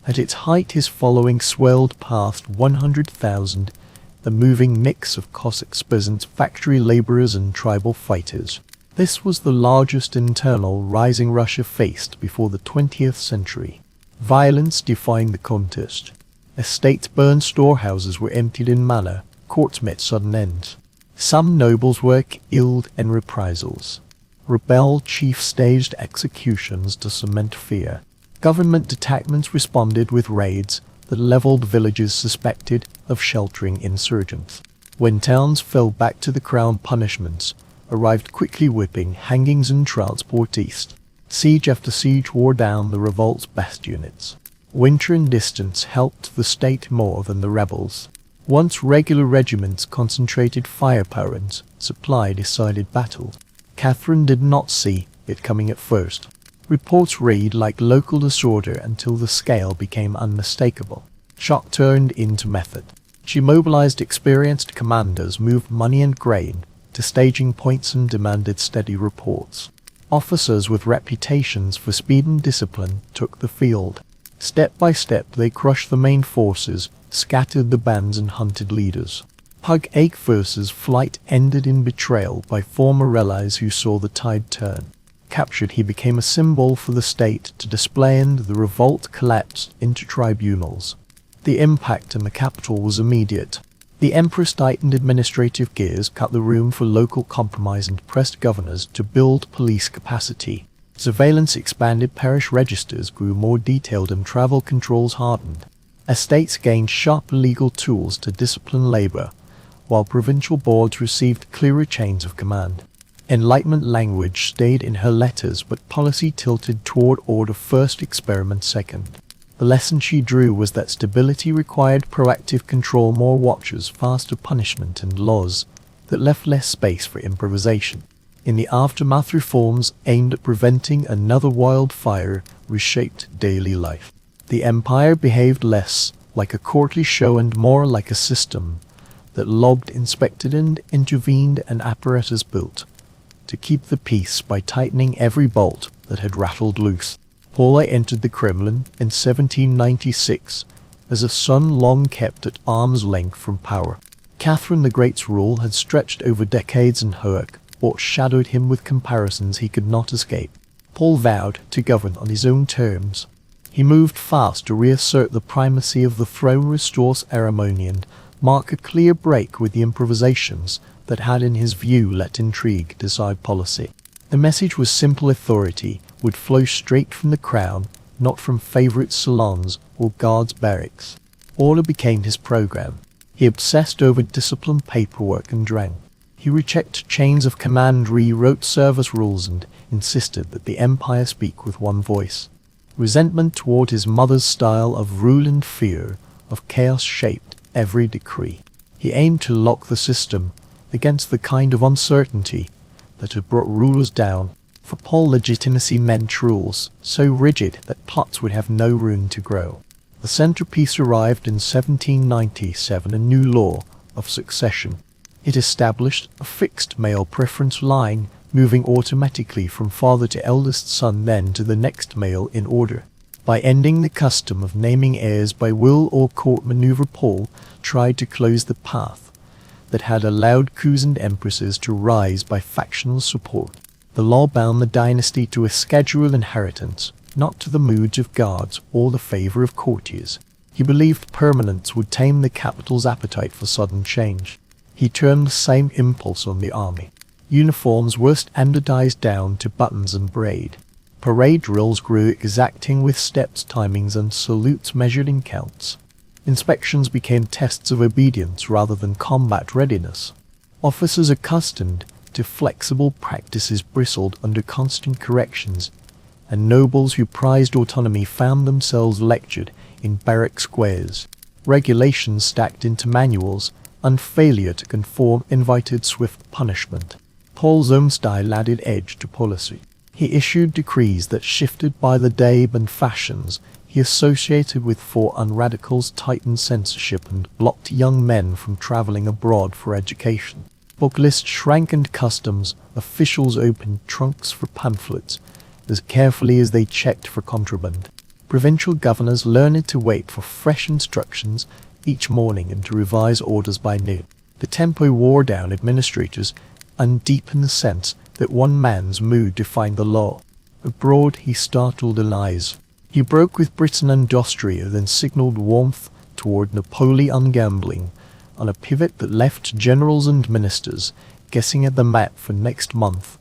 At its height his following swelled past 100,000, the moving mix of Cossacks, peasants, factory laborers, and tribal fighters. This was the largest internal rising Russia faced before the 20th century. Violence defined the contest. Estates burned, storehouses were emptied in manner, courts met sudden ends. Some nobles were killed in reprisals. Rebel chiefs staged executions to cement fear. Government detachments responded with raids that leveled villages suspected of sheltering insurgents. When towns fell back to the crown, punishments arrived quickly, whipping, hangings, and transport east. Siege after siege wore down the revolt's best units. Winter and distance helped the state more than the rebels. Once regular regiments concentrated firepower and supply decided battles. Catherine did not see it coming at first. Reports read like local disorder until the scale became unmistakable. Shock turned into method. She mobilized experienced commanders, moved money and grain to staging points, and demanded steady reports. Officers with reputations for speed and discipline took the field. Step by step they crushed the main forces, scattered the bands, and hunted leaders. Pug-Aik versus flight ended in betrayal by former allies who saw the tide turn. Captured, he became a symbol for the state to display, and the revolt collapsed into tribunals. The impact in the capital was immediate. The empress tightened administrative gears, cut the room for local compromise, and pressed governors to build police capacity. Surveillance expanded, parish registers grew more detailed, and travel controls hardened. Estates gained sharp legal tools to discipline labor, while provincial boards received clearer chains of command. Enlightenment language stayed in her letters, but policy tilted toward order first, experiment second. The lesson she drew was that stability required proactive control, more watchers, faster punishment, and laws that left less space for improvisation. In the aftermath, reforms aimed at preventing another wildfire reshaped daily life. The empire behaved less like a courtly show and more like a system that logged, inspected, and intervened, an apparatus built to keep the peace by tightening every bolt that had rattled loose. Paula entered the Kremlin in 1796 as a son long kept at arm's length from power. Catherine the Great's rule had stretched over decades, and Hoek shadowed him with comparisons he could not escape. Paul vowed to govern on his own terms. He moved fast to reassert the primacy of the throne, restore ceremony, and mark a clear break with the improvisations that had, in his view, let intrigue decide policy. The message was simple: authority would flow straight from the crown, not from favorite salons or guards' barracks. Order became his program. He obsessed over discipline, paperwork, and rank. He rechecked chains of command, rewrote service rules, and insisted that the empire speak with one voice. Resentment toward his mother's style of rule and fear of chaos shaped every decree. He aimed to lock the system against the kind of uncertainty that had brought rulers down. For Paul, legitimacy meant rules so rigid that plots would have no room to grow. The centerpiece arrived in 1797, a new law of succession. It established a fixed male preference line, moving automatically from father to eldest son, then to the next male in order. By ending the custom of naming heirs by will or court maneuver, Paul tried to close the path that had allowed coups and empresses to rise by factional support. The law bound the dynasty to a scheduled inheritance, not to the moods of guards or the favor of courtiers. He believed permanence would tame the capital's appetite for sudden change. He turned the same impulse on the army. Uniforms were standardized down to buttons and braid. Parade drills grew exacting, with steps, timings, and salutes measured in counts. Inspections became tests of obedience rather than combat readiness. Officers accustomed to flexible practices bristled under constant corrections, and nobles who prized autonomy found themselves lectured in barrack squares. Regulations stacked into manuals, and failure to conform invited swift punishment. Paul's own style added edge to policy. He issued decrees that shifted by the day and fashions he associated with. For unradicals, tightened censorship and blocked young men from traveling abroad for education. Book lists shrank, and customs officials opened trunks for pamphlets as carefully as they checked for contraband. Provincial governors learned to wait for fresh instructions each morning and to revise orders by noon. The tempo wore down administrators and deepened the sense that one man's mood defined the law. Abroad he startled allies. He broke with Britain and Austria, then signaled warmth toward Napoleon, gambling on a pivot that left generals and ministers guessing at the map for next month,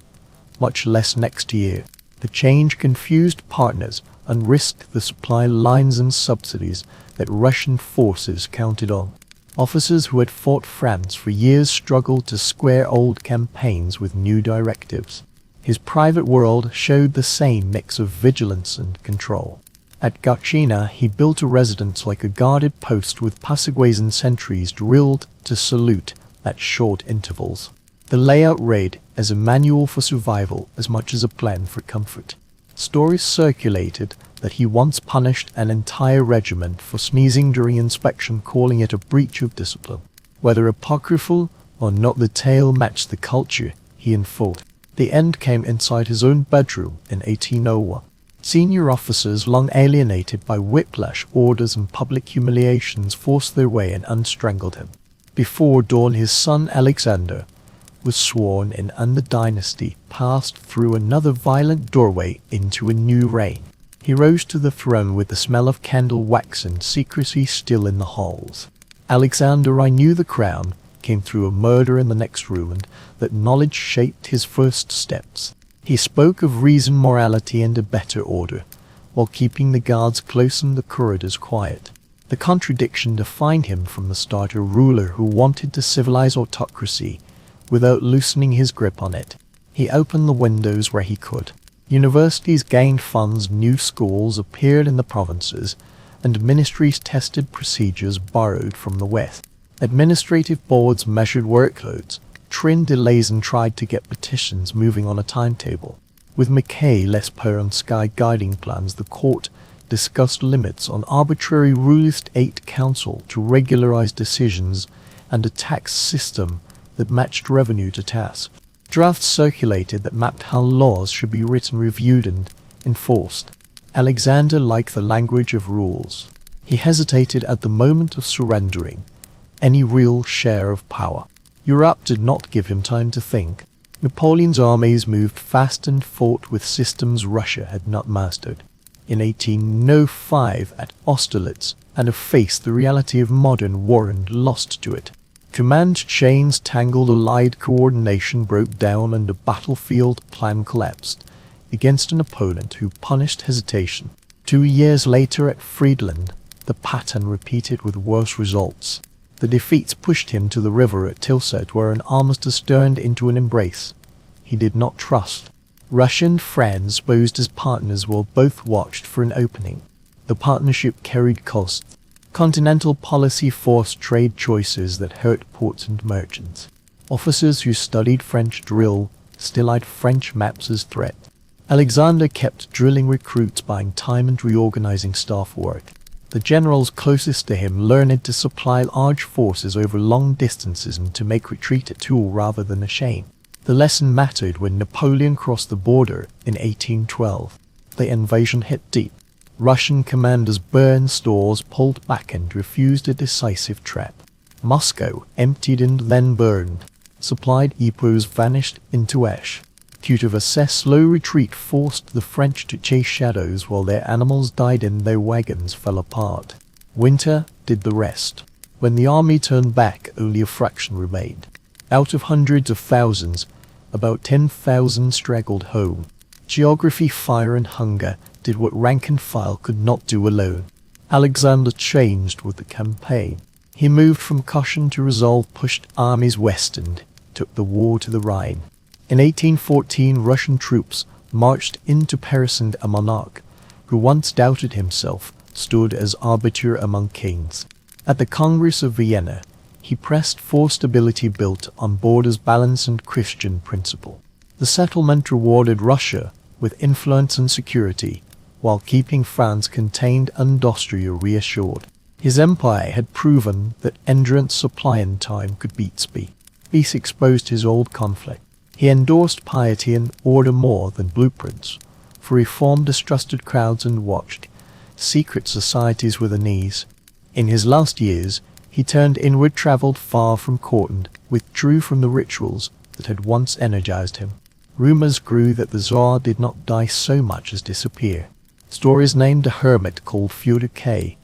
much less next year. The change confused partners and risked the supply lines and subsidies that Russian forces counted on. Officers who had fought France for years struggled to square old campaigns with new directives. His private world showed the same mix of vigilance and control. At Gatchina, he built a residence like a guarded post with passageways and sentries drilled to salute at short intervals. The layout read as a manual for survival as much as a plan for comfort. Stories circulated that he once punished an entire regiment for sneezing during inspection, calling it a breach of discipline. Whether apocryphal or not, the tale matched the culture he enforced. The end came inside his own bedroom in 1801. Senior officers, long alienated by whiplash orders and public humiliations, forced their way in and strangled him. Before dawn, his son Alexander was sworn in, and the dynasty passed through another violent doorway into a new reign. He rose to the throne with the smell of candle wax and secrecy still in the halls. Alexander, I knew the crown came through a murder in the next room, and that knowledge shaped his first steps. He spoke of reason, morality, and a better order, while keeping the guards close and the corridors quiet. The contradiction defined him from the start, a ruler who wanted to civilize autocracy without loosening his grip on it. He opened the windows where he could. Universities gained funds, new schools appeared in the provinces, and ministries tested procedures borrowed from the West. Administrative boards measured workloads, trimmed delays, and tried to get petitions moving on a timetable. With Mackay, Lesper, and Sky guiding plans, the court discussed limits on arbitrary rulist aid council to regularize decisions and a tax system that matched revenue to tasks. Drafts circulated that mapped how laws should be written, reviewed, and enforced. Alexander liked the language of rules. He hesitated at the moment of surrendering any real share of power. Europe did not give him time to think. Napoleon's armies moved fast and fought with systems Russia had not mastered. In 1805 at Austerlitz, and faced the reality of modern war and lost to it. Command chains tangled, allied coordination broke down, and a battlefield plan collapsed against an opponent who punished hesitation. 2 years later at Friedland, the pattern repeated with worse results. The defeats pushed him to the river at Tilsit, where an armistice turned into an embrace. He did not trust Russian friends posed as partners while both watched for an opening. The partnership carried costs. Continental policy forced trade choices that hurt ports and merchants. Officers who studied French drill still eyed French maps as threat. Alexander kept drilling recruits, buying time and reorganizing staff work. The generals closest to him learned to supply large forces over long distances and to make retreat a tool rather than a shame. The lesson mattered when Napoleon crossed the border in 1812. The invasion hit deep. Russian commanders burned stores, pulled back, and refused a decisive trap. Moscow emptied and then burned. Supplied depots vanished into ash. Tutivas's slow retreat forced the French to chase shadows while their animals died and their wagons fell apart. Winter did the rest. When the army turned back, only a fraction remained. Out of hundreds of thousands, about 10,000 straggled home. Geography, fire, and hunger did what rank and file could not do alone. Alexander changed with the campaign. He moved from caution to resolve, pushed armies west, and took the war to the Rhine. In 1814, Russian troops marched into Paris, and a monarch, who once doubted himself, stood as arbiter among kings. At the Congress of Vienna, he pressed for stability built on borders balance and Christian principle. The settlement rewarded Russia with influence and security, while keeping France contained and Austria reassured. His empire had proven that endurance, supply, and time could beat speed. Peace exposed his old conflict. He endorsed piety and order more than blueprints. For reform distrusted crowds and watched secret societies with unease. In his last years, he turned inward, traveled far from court, and withdrew from the rituals that had once energized him. Rumors grew that the Tsar did not die so much as disappear. Stories named a hermit called Fyodor K.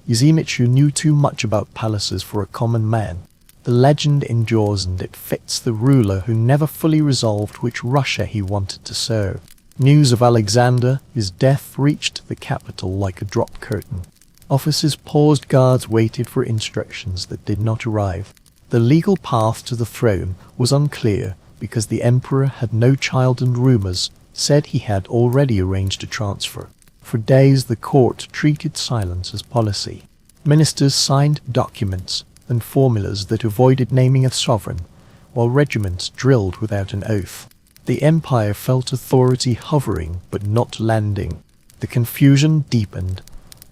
Yezimich, who knew too much about palaces for a common man. The legend endures, and it fits the ruler who never fully resolved which Russia he wanted to serve. News of Alexander, his death, reached the capital like a dropped curtain. Officers paused, guards waited for instructions that did not arrive. The legal path to the throne was unclear because the emperor had no child, and rumors said he had already arranged a transfer. For days the court treated silence as policy. Ministers signed documents and formulas that avoided naming a sovereign, while regiments drilled without an oath. The empire felt authority hovering but not landing. The confusion deepened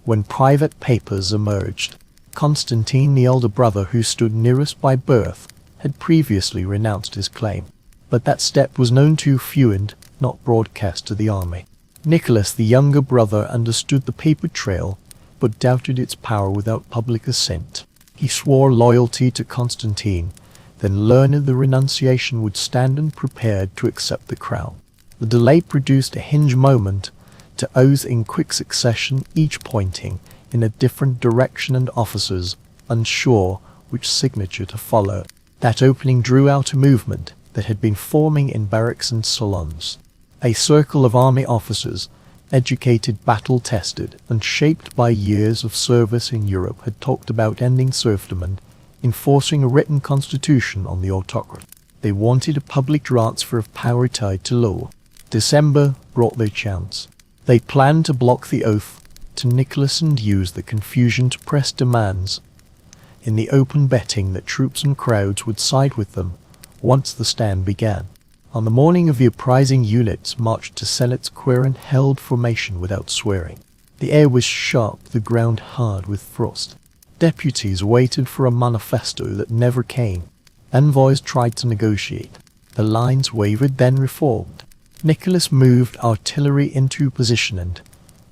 when private papers emerged. Constantine, the elder brother who stood nearest by birth, had previously renounced his claim. But that step was known to few and not broadcast to the army. Nicholas, the younger brother, understood the paper trail, but doubted its power without public assent. He swore loyalty to Constantine, then learned the renunciation would stand, and prepared to accept the crown. The delay produced a hinge moment to oaths in quick succession, each pointing in a different direction, and officers unsure which signature to follow. That opening drew out a movement that had been forming in barracks and salons. A circle of army officers, educated, battle-tested, and shaped by years of service in Europe, had talked about ending serfdom and enforcing a written constitution on the autocrat. They wanted a public transfer of power tied to law. December brought their chance. They planned to block the oath to Nicholas and use the confusion to press demands in the open, betting that troops and crowds would side with them once the stand began. On the morning of the uprising, units marched to Selets Square and held formation without swearing. The air was sharp, the ground hard with frost. Deputies waited for a manifesto that never came. Envoys tried to negotiate. The lines wavered, then reformed. Nicholas moved artillery into position and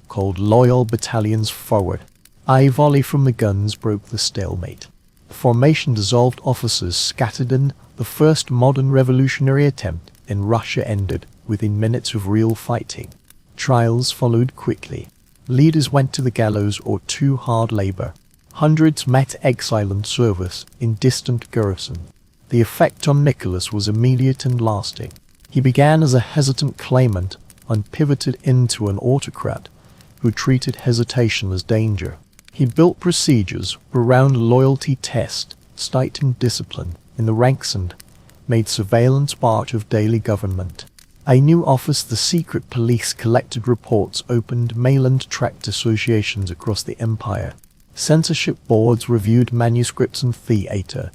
called loyal battalions forward. A volley from the guns broke the stalemate. The formation dissolved, officers scattered, and the first modern revolutionary attempt in Russia ended within minutes of real fighting. Trials followed quickly. Leaders went to the gallows or to hard labor. Hundreds met exile and service in distant garrison. The effect on Nicholas was immediate and lasting. He began as a hesitant claimant and pivoted into an autocrat who treated hesitation as danger. He built procedures around loyalty tests, tightened discipline in the ranks and made surveillance part of daily government. A new office, the secret police, collected reports, opened mail-and tract associations across the empire. Censorship boards reviewed manuscripts and theater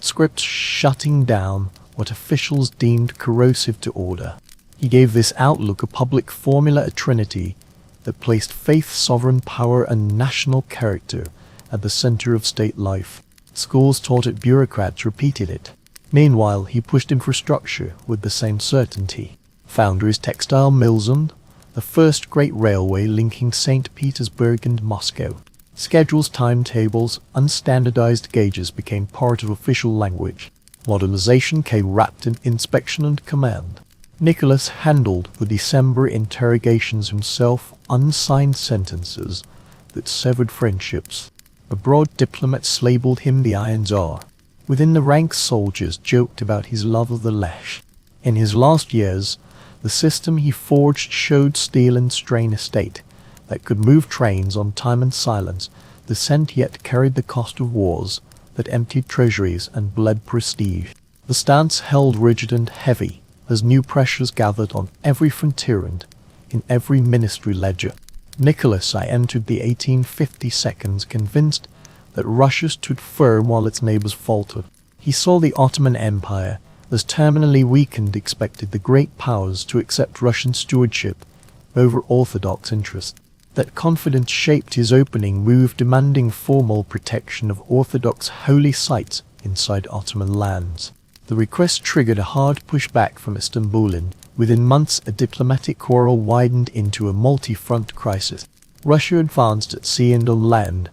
scripts, shutting down what officials deemed corrosive to order. He gave this outlook a public formula, a trinity that placed faith, sovereign power, and national character at the center of state life. Schools taught it, bureaucrats repeated it. Meanwhile, he pushed infrastructure with the same certainty. Foundries, textile mills, and the first great railway linking St. Petersburg and Moscow. Schedules, timetables, unstandardized gauges became part of official language. Modernization came wrapped in inspection and command. Nicholas handled the December interrogations himself, unsigned sentences that severed friendships. Abroad, diplomats labeled him the Iron Tsar. Within the ranks, soldiers joked about his love of the lash. In his last years, the system he forged showed steel and strain, a state that could move trains on time and silence, the scent yet carried the cost of wars that emptied treasuries and bled prestige. The stance held rigid and heavy as new pressures gathered on every frontier and in every ministry ledger. Nicholas I entered the 1852s convinced that Russia stood firm while its neighbors faltered. He saw the Ottoman Empire as terminally weakened, expected the great powers to accept Russian stewardship over Orthodox interests. That confidence shaped his opening move, demanding formal protection of Orthodox holy sites inside Ottoman lands. The request triggered a hard pushback from Istanbul, and within months a diplomatic quarrel widened into a multi-front crisis. Russia advanced at sea and on land,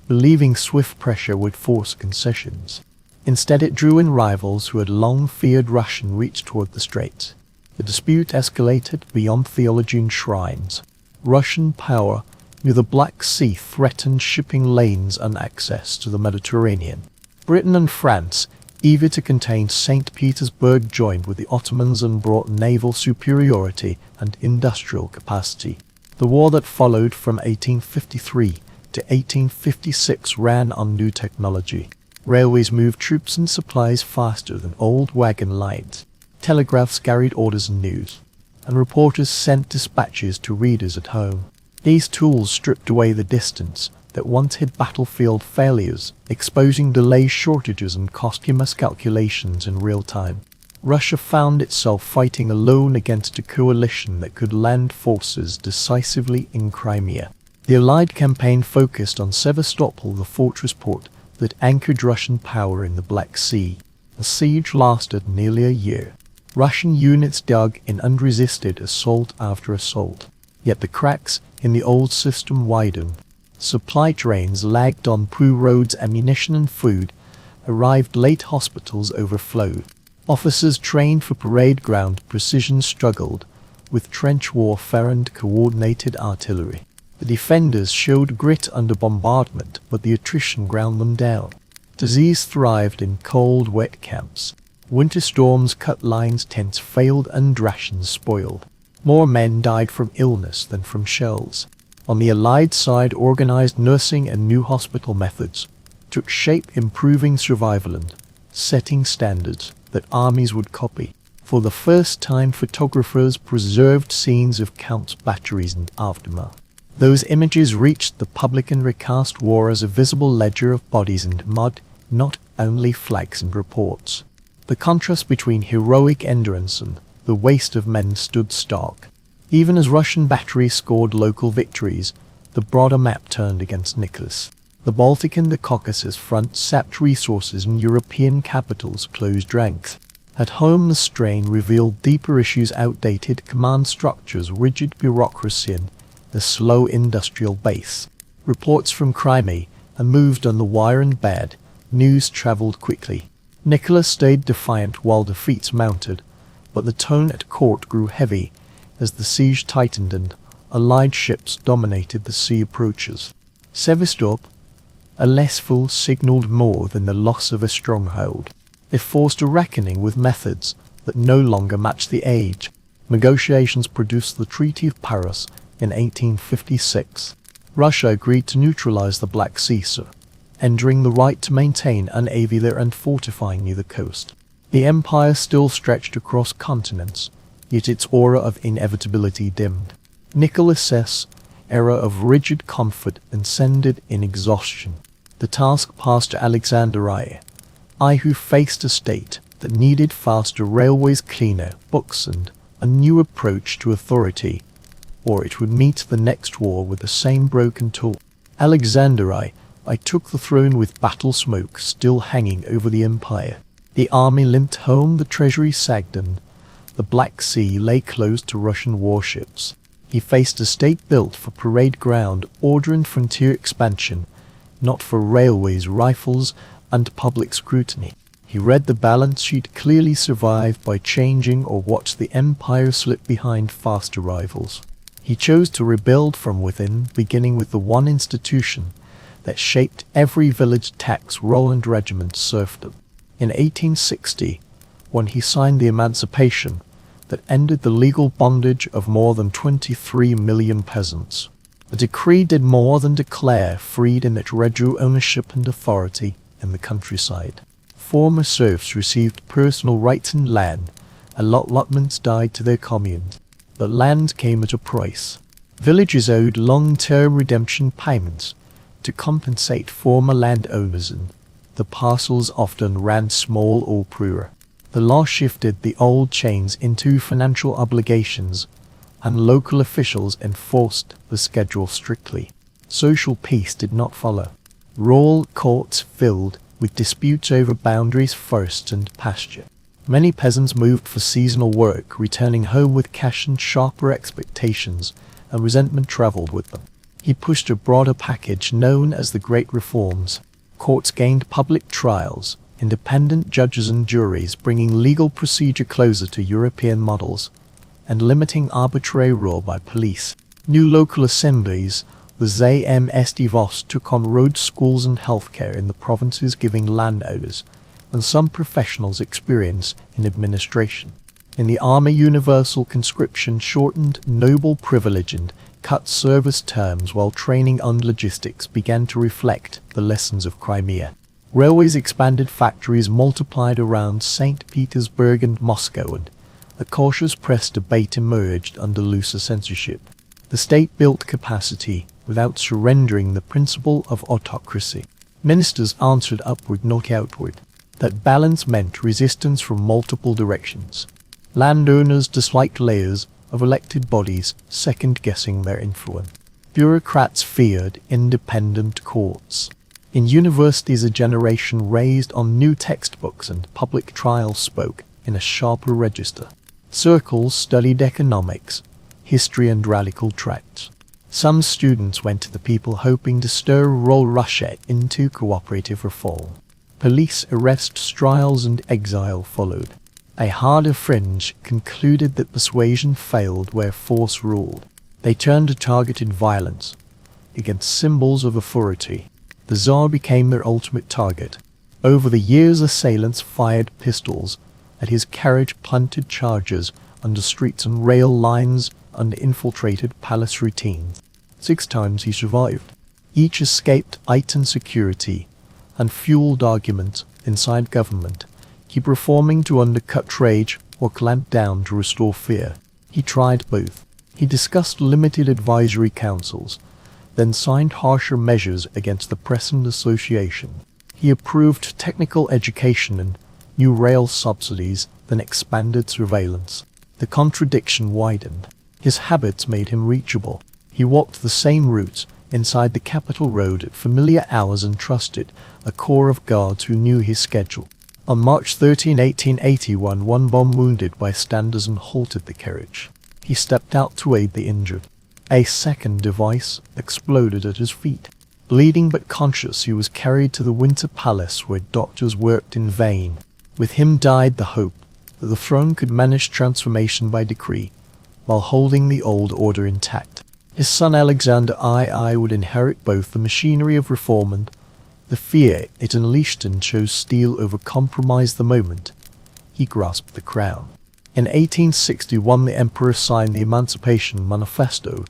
believing swift pressure would force concessions. Instead, it drew in rivals who had long feared Russian reach toward the straits. The dispute escalated beyond theology and shrines. Russian power near the Black Sea threatened shipping lanes and access to the Mediterranean. Britain and France, eager to contain St. Petersburg, joined with the Ottomans and brought naval superiority and industrial capacity. The war that followed from 1853 to 1856 ran on new technology. Railways moved troops and supplies faster than old wagon lines. Telegraphs carried orders and news, and reporters sent dispatches to readers at home. These tools stripped away the distance that once hid battlefield failures, exposing delays, shortages, and costly miscalculations in real time. Russia found itself fighting alone against a coalition that could land forces decisively in Crimea. The Allied campaign focused on Sevastopol, the fortress port that anchored Russian power in the Black Sea. The siege lasted nearly a year. Russian units dug in and resisted assault after assault. Yet the cracks in the old system widened. Supply trains lagged on poor roads, ammunition and food arrived late, hospitals overflowed. Officers trained for parade ground precision struggled with trench warfare and coordinated artillery. The defenders showed grit under bombardment, but the attrition ground them down. Disease thrived in cold, wet camps. Winter storms cut lines, tents failed, and rations spoiled. More men died from illness than from shells. On the Allied side, organized nursing and new hospital methods took shape, improving survival and setting standards that armies would copy. For the first time, photographers preserved scenes of counts, batteries, and aftermath. Those images reached the public and recast war as a visible ledger of bodies and mud, not only flags and reports. The contrast between heroic endurance and the waste of men stood stark. Even as Russian batteries scored local victories, the broader map turned against Nicholas. The Baltic and the Caucasus front sapped resources, and European capitals closed ranks. At home, the strain revealed deeper issues: outdated command structures, rigid bureaucracy, and the slow industrial base. Reports from Crimea and moved on the wire and bad. News traveled quickly. Nicholas stayed defiant while defeats mounted, but the tone at court grew heavy as the siege tightened and Allied ships dominated the sea approaches. Sevastopol, a less full, signaled more than the loss of a stronghold. It forced a reckoning with methods that no longer matched the age. Negotiations produced the Treaty of Paris in 1856. Russia agreed to neutralize the Black Sea, enduring the right to maintain a navy there and fortifying near the coast. The empire still stretched across continents, yet its aura of inevitability dimmed. Nicholas's era of rigid comfort ascended in exhaustion. The task passed to Alexander I, who faced a state that needed faster railways, cleaner books, and a new approach to authority, or it would meet the next war with the same broken tool. Alexander I took the throne with battle smoke still hanging over the empire. The army limped home, the treasury sagged, and the Black Sea lay closed to Russian warships. He faced a state built for parade ground, order and frontier expansion, not for railways, rifles, and public scrutiny. He read the balance sheet, clearly survived by changing, or watched the empire slip behind faster rivals. He chose to rebuild from within, beginning with the one institution that shaped every village, tax roll and regiment serfdom. In 1860, when he signed the Emancipation that ended the legal bondage of more than 23 million peasants, the decree did more than declare freedom, it drew ownership and authority in the countryside. Former serfs received personal rights in land, allotments died to their communes, but land came at a price. Villages owed long-term redemption payments to compensate former landowners, and the parcels often ran small or poor. The law shifted the old chains into financial obligations, and local officials enforced the schedule strictly. Social peace did not follow. Royal courts filled with disputes over boundaries, forests, and pasture. Many peasants moved for seasonal work, returning home with cash and sharper expectations, and resentment traveled with them. He pushed a broader package known as the Great Reforms. Courts gained public trials, independent judges and juries, bringing legal procedure closer to European models, and limiting arbitrary rule by police. New local assemblies, the ZMST took on roads, schools, and healthcare in the provinces, giving landowners and some professionals experience in administration. In the army, universal conscription shortened noble privilege and cut service terms, while training and logistics began to reflect the lessons of Crimea. Railways expanded, factories multiplied around St. Petersburg and Moscow, and a cautious press debate emerged under looser censorship. The state built capacity without surrendering the principle of autocracy. Ministers answered upward, not outward. That balance meant resistance from multiple directions. Landowners disliked layers of elected bodies second-guessing their influence. Bureaucrats feared independent courts. In universities, a generation raised on new textbooks and public trials spoke in a sharper register. Circles studied economics, history, and radical tracts. Some students went to the people hoping to stir rural Russia into cooperative reform. Police arrests, trials, and exile followed. A harder fringe concluded that persuasion failed where force ruled. They turned to targeted violence against symbols of authority. The Tsar became their ultimate target. Over the years, assailants fired pistols at his carriage, planted charges under streets and rail lines, and infiltrated palace routines. 6 times he survived. Each escaped heightened security and fueled argument inside government, keep reforming to undercut rage or clamp down to restore fear. He tried both. He discussed limited advisory councils, then signed harsher measures against the press and association. He approved technical education and new rail subsidies, then expanded surveillance. The contradiction widened. His habits made him reachable. He walked the same routes inside the capital road at familiar hours and trusted a corps of guards who knew his schedule. On March 13, 1881, one bomb wounded bystanders and halted the carriage. He stepped out to aid the injured. A second device exploded at his feet. Bleeding but conscious, he was carried to the Winter Palace, where doctors worked in vain. With him died the hope that the throne could manage transformation by decree, while holding the old order intact. His son Alexander I would inherit both the machinery of reform and the fear it unleashed, and chose steel over compromise the moment he grasped the crown. In 1861, the emperor signed the Emancipation Manifesto,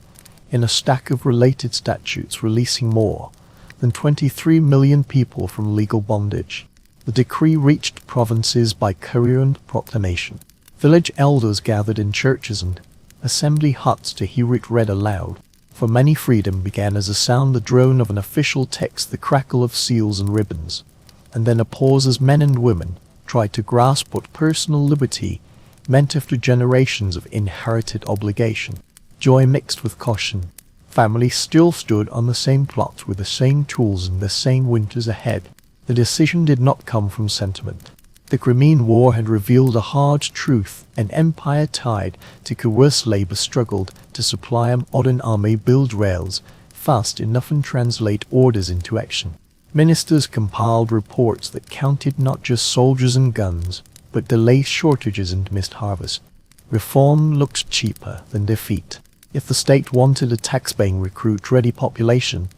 in a stack of related statutes releasing more than 23 million people from legal bondage. The decree reached provinces by courier and proclamation. Village elders gathered in churches and assembly huts to hear it read aloud. For many, freedom began as a sound, the drone of an official text, the crackle of seals and ribbons, and then a pause as men and women tried to grasp what personal liberty meant after generations of inherited obligation. Joy mixed with caution. Families still stood on the same plots with the same tools and the same winters ahead. The decision did not come from sentiment. The Crimean War had revealed a hard truth. An empire tied to coerced labor struggled to supply a modern army, build rails fast enough and translate orders into action. Ministers compiled reports that counted not just soldiers and guns, but delayed, shortages and missed harvest. Reform looked cheaper than defeat. If the state wanted a tax-paying, recruit-ready population,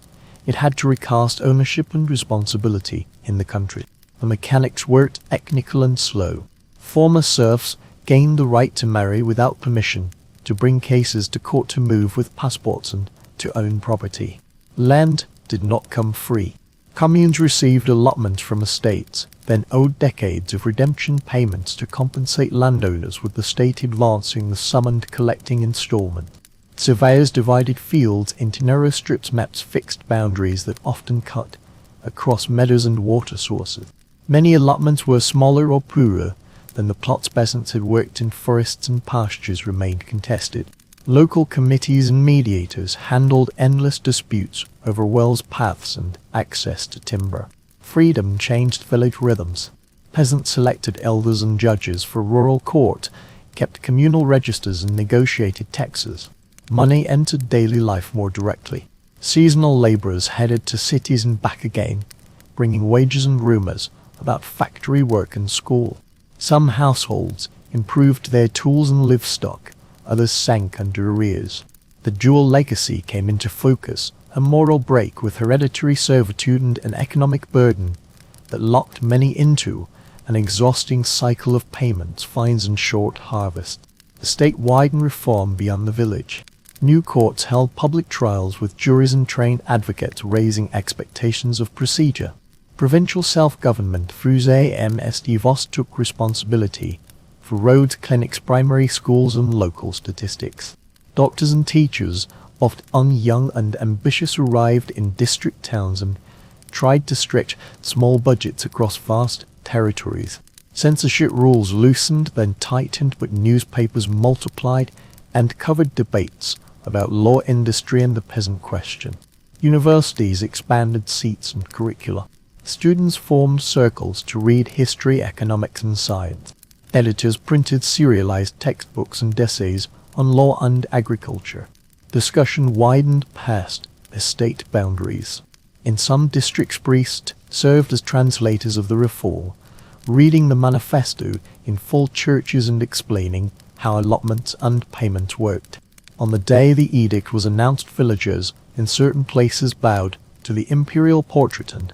it had to recast ownership and responsibility in the country. The mechanics were technical and slow. Former serfs gained the right to marry without permission, to bring cases to court, to move with passports, and to own property. Land did not come free. Communes received allotments from estates, then owed decades of redemption payments to compensate landowners, with the state advancing the sum and collecting installment. Surveyors divided fields into narrow strips, maps fixed boundaries that often cut across meadows and water sources. Many allotments were smaller or poorer than the plots peasants had worked in. Forests and pastures remained contested. Local committees and mediators handled endless disputes over wells, paths, and access to timber. Freedom changed village rhythms. Peasants selected elders and judges for rural court, kept communal registers, and negotiated taxes. Money entered daily life more directly. Seasonal laborers headed to cities and back again, bringing wages and rumors about factory work and school. Some households improved their tools and livestock, others sank under arrears. The dual legacy came into focus, a moral break with hereditary servitude and an economic burden that locked many into an exhausting cycle of payments, fines, and short harvest. The state widened reform beyond the village. New courts held public trials with juries and trained advocates, raising expectations of procedure. Provincial self-government through ZMST took responsibility for roads, clinics, primary schools, and local statistics. Doctors and teachers, often young and ambitious, arrived in district towns and tried to stretch small budgets across vast territories. Censorship rules loosened, then tightened, but newspapers multiplied and covered debates about law, industry, and the peasant question. Universities expanded seats and curricula. Students formed circles to read history, economics, and science. Editors printed serialized textbooks and essays on law and agriculture. Discussion widened past estate boundaries. In some districts, priests served as translators of the reform, reading the manifesto in full churches and explaining how allotments and payments worked. On the day the edict was announced, villagers in certain places bowed to the imperial portrait and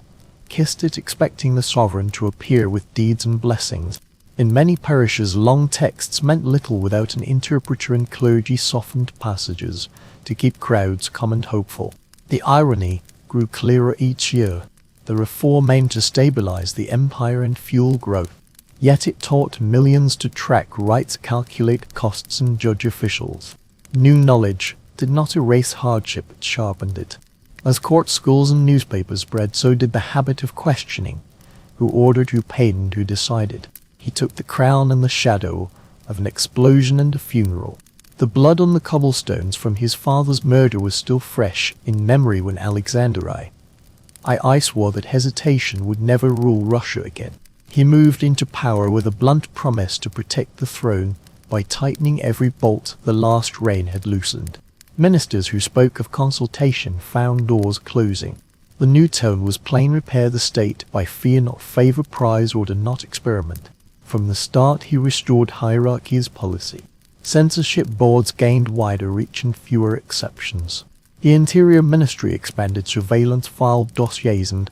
kissed it, expecting the sovereign to appear with deeds and blessings. In many parishes, long texts meant little without an interpreter, and clergy softened passages to keep crowds calm and hopeful. The irony grew clearer each year. The reform aimed to stabilize the empire and fuel growth. Yet it taught millions to track rights, calculate costs, and judge officials. New knowledge did not erase hardship, it sharpened it. As court, schools, and newspapers spread, so did the habit of questioning. Who ordered, who paid, and who decided? He took the crown in the shadow of an explosion and a funeral. The blood on the cobblestones from his father's murder was still fresh in memory when Alexander I swore that hesitation would never rule Russia again. He moved into power with a blunt promise to protect the throne by tightening every bolt the last reign had loosened. Ministers who spoke of consultation found doors closing. The new tone was plain: repair the state by fear, not favor, prize, order, not experiment. From the start he restored hierarchy as policy. Censorship boards gained wider reach and fewer exceptions. The Interior Ministry expanded surveillance, filed dossiers, and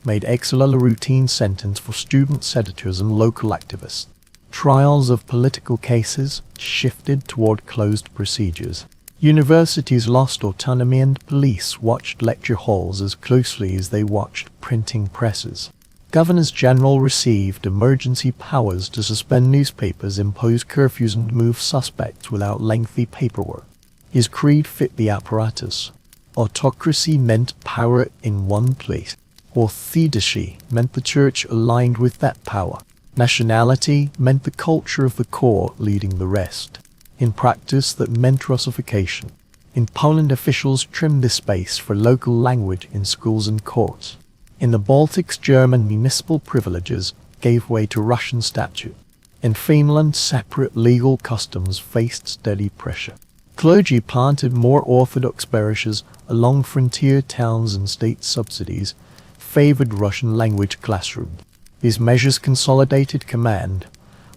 made exile a routine sentence for students, editors, and local activists. Trials of political cases shifted toward closed procedures. Universities lost autonomy and police watched lecture halls as closely as they watched printing presses. Governors general received emergency powers to suspend newspapers, impose curfews, and move suspects without lengthy paperwork. His creed fit the apparatus. Autocracy meant power in one place. Orthodoxy meant the church aligned with that power. Nationality meant the culture of the court leading the rest. In practice, that meant Russification. In Poland, officials trimmed the space for local language in schools and courts. In the Baltics, German municipal privileges gave way to Russian statute. In Finland, separate legal customs faced steady pressure. Clergy planted more orthodox parishes along frontier towns, and state subsidies favored Russian language classrooms. These measures consolidated command,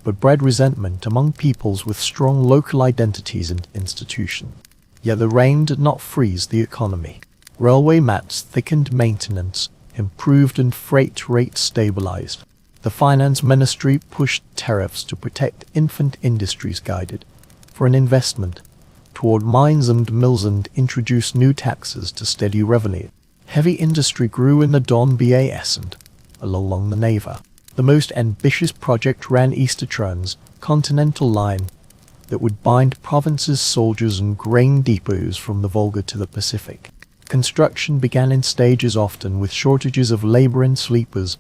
but bred resentment among peoples with strong local identities and institutions. Yet the rain did not freeze the economy. Railway mats thickened maintenance, improved, and freight rates stabilized. The finance ministry pushed tariffs to protect infant industries, guided for an investment toward mines and mills, and introduced new taxes to steady revenue. Heavy industry grew in the Donbass and along the Neva. The most ambitious project ran East Transcontinental Line that would bind provinces, soldiers, and grain depots from the Volga to the Pacific. Construction began in stages, often with shortages of labor and sleepers,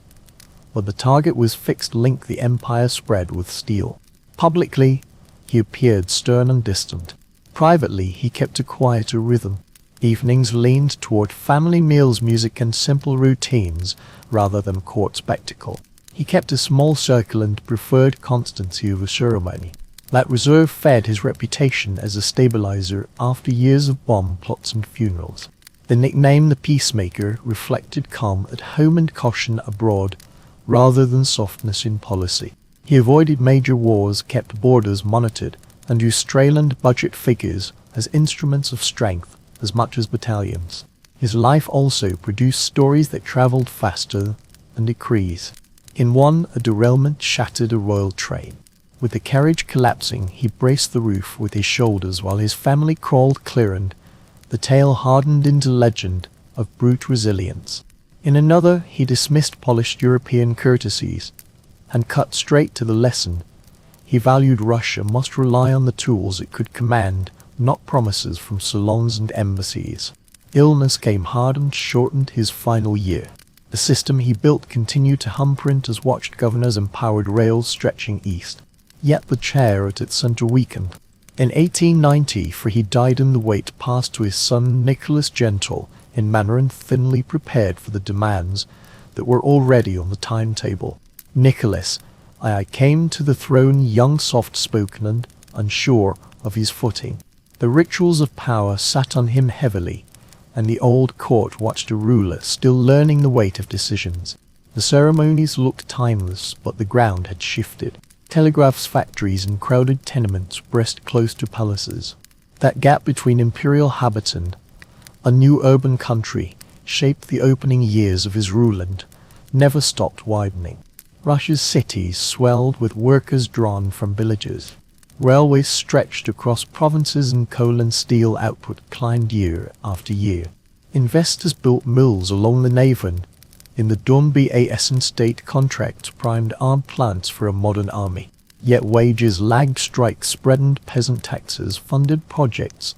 but the target was fixed. Link the empire spread with steel. Publicly, he appeared stern and distant. Privately, he kept a quieter rhythm. Evenings leaned toward family meals, music, and simple routines rather than court spectacle. He kept a small circle and preferred constancy over ceremony. That reserve fed his reputation as a stabilizer after years of bomb plots and funerals. The nickname the Peacemaker reflected calm at home and caution abroad, rather than softness in policy. He avoided major wars, kept borders monitored, and used Strayland budget figures as instruments of strength as much as battalions. His life also produced stories that traveled faster than decrees. In one, a derailment shattered a royal train. With the carriage collapsing, he braced the roof with his shoulders while his family crawled clear, and the tale hardened into legend of brute resilience. In another, he dismissed polished European courtesies and cut straight to the lesson. He valued Russia must rely on the tools it could command, not promises from salons and embassies. Illness came hard and shortened his final year. The system he built continued to hum. Printers watched, governors empowered, rails stretching east. Yet the chair at its center weakened. In 1890, for he died, and the weight passed to his son Nicholas, gentle in manner and thinly prepared for the demands that were already on the timetable. Nicholas, I came to the throne young, soft-spoken, and unsure of his footing. The rituals of power sat on him heavily, and the old court watched a ruler still learning the weight of decisions. The ceremonies looked timeless, but the ground had shifted. Telegraphs, factories, and crowded tenements pressed close to palaces. That gap between imperial habits and a new urban country shaped the opening years of his rule and never stopped widening. Russia's cities swelled with workers drawn from villages. Railways stretched across provinces, and coal and steel output climbed year after year. Investors built mills along the Neva, and in the Donbass, and state contracts primed armed plants for a modern army. Yet wages lagged, strikes spread, and peasant taxes funded projects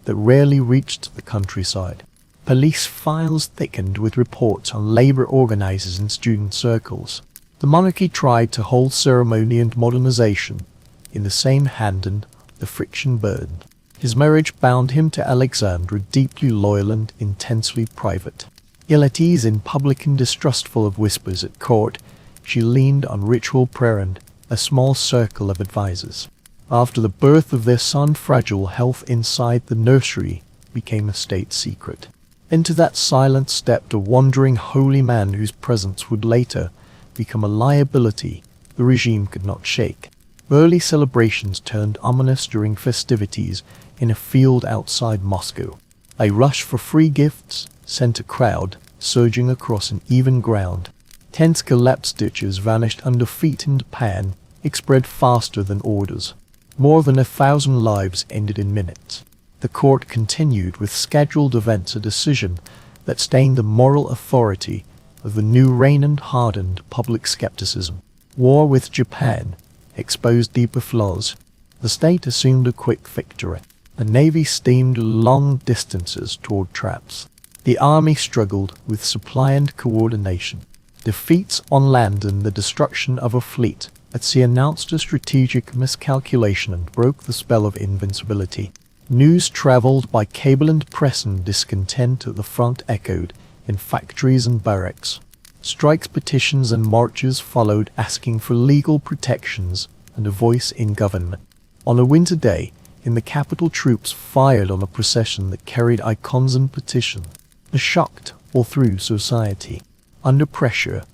that rarely reached the countryside. Police files thickened with reports on labor organizers and student circles. The monarchy tried to hold ceremony and modernization in the same hand, and the friction burned. His marriage bound him to Alexandra, deeply loyal and intensely private. Ill at ease in public and distrustful of whispers at court, she leaned on ritual prayer and a small circle of advisers. After the birth of their son, fragile health inside the nursery became a state secret. Into that silence stepped a wandering holy man whose presence would later become a liability the regime could not shake. Early celebrations turned ominous during festivities in a field outside Moscow. A rush for free gifts sent a crowd surging across an even ground. Tents collapsed, stitches vanished under feet, and pan spread faster than orders. More than 1,000 lives ended in minutes. The court continued with scheduled events, a decision that stained the moral authority of the new reign and hardened public skepticism. War with Japan exposed deeper flaws. The state assumed a quick victory. The navy steamed long distances toward traps. The army struggled with supply and coordination. Defeats on land and the destruction of a fleet at sea announced a strategic miscalculation and broke the spell of invincibility. News traveled by cable and press, and discontent at the front echoed in factories and barracks. Strikes, petitions, and marches followed, asking for legal protections and a voice in government. On a winter day, in the capital, troops fired on a procession that carried icons and petitions. The shocked all through society. Under pressure,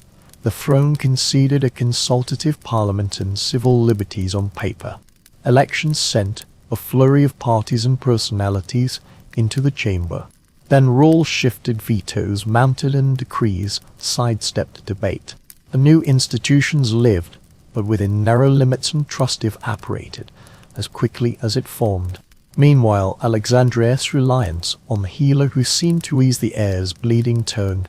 the throne conceded a consultative parliament and civil liberties on paper. Elections sent a flurry of parties and personalities into the chamber. Then role-shifted vetoes mounted and decrees sidestepped debate. The new institutions lived, but within narrow limits, and trust evaporated as quickly as it formed. Meanwhile, Alexandria's reliance on the healer who seemed to ease the heir's bleeding turned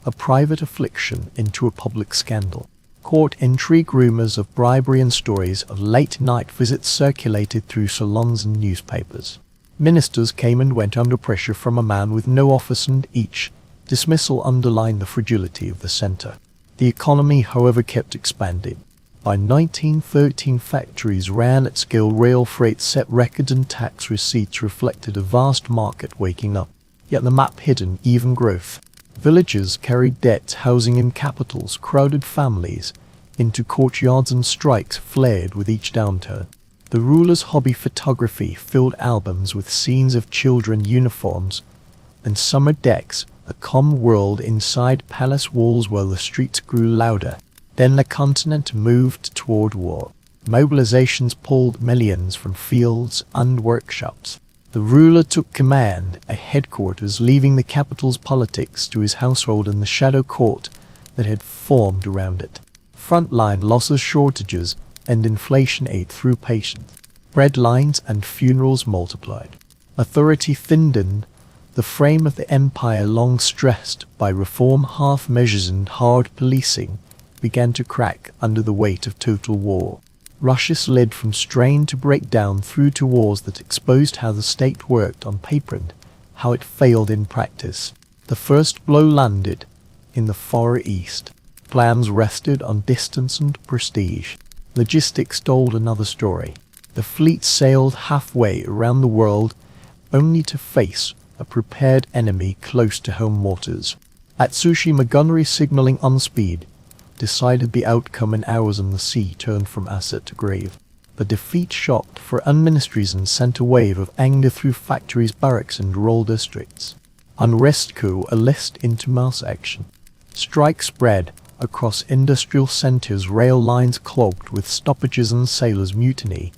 a private affliction into a public scandal. Court intrigue, rumors of bribery, and stories of late-night visits circulated through salons and newspapers. Ministers came and went under pressure from a man with no office, and each dismissal underlined the fragility of the center. The economy, however, kept expanding. By 1913, factories ran at scale, rail freight set records, and tax receipts reflected a vast market waking up. Yet the map hid an even growth. Villages carried debts, housing in capitals crowded families into courtyards, and strikes flared with each downturn. The ruler's hobby, photography, filled albums with scenes of children, uniforms, and summer decks, a calm world inside palace walls while the streets grew louder. Then the continent moved toward war. Mobilizations pulled millions from fields and workshops. The ruler took command at headquarters, leaving the capital's politics to his household and the shadow court that had formed around it. Frontline losses, shortages, and inflation ate through patience. Bread lines and funerals multiplied. Authority thinned. The frame of the empire, long stressed by reform, half measures, and hard policing, began to crack under the weight of total war. Russia slid from strain to breakdown through to wars that exposed how the state worked on paper and how it failed in practice. The first blow landed in the Far East. Plans rested on distance and prestige. Logistics told another story. The fleet sailed halfway around the world, only to face a prepared enemy close to home waters. At Tsushima, gunnery signaling on speed decided the outcome in hours, and the sea turned from asset to grave. The defeat shocked for unministries and sent a wave of anger through factories, barracks, and rural districts. Unrest coalesced into mass action. Strikes spread across industrial centers, rail lines clogged with stoppages, and sailors mutinied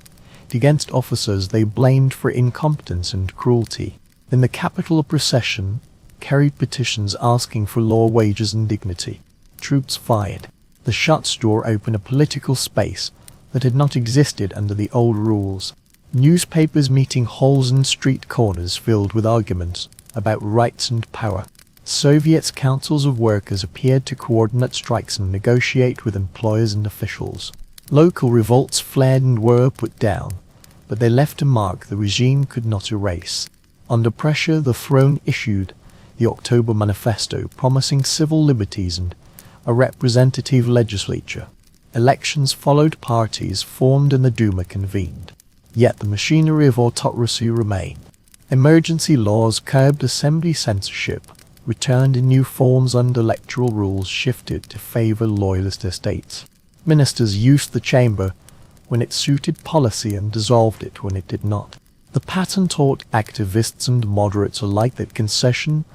against officers they blamed for incompetence and cruelty. In the capital, a procession carried petitions asking for lower wages and dignity. Troops fired. The shots tore open a political space that had not existed under the old rules. Newspapers meeting halls and street corners filled with arguments about rights and power. Soviets' councils of workers appeared to coordinate strikes and negotiate with employers and officials. Local revolts flared and were put down, but they left a mark the regime could not erase. Under pressure, the throne issued the October Manifesto, promising civil liberties and a representative legislature. Elections followed, parties formed, and the Duma convened. Yet the machinery of autocracy remained. Emergency laws curbed assembly, censorship returned in new forms, and electoral rules shifted to favor loyalist estates. Ministers used the chamber when it suited policy and dissolved it when it did not. The pattern taught activists and moderates alike that concession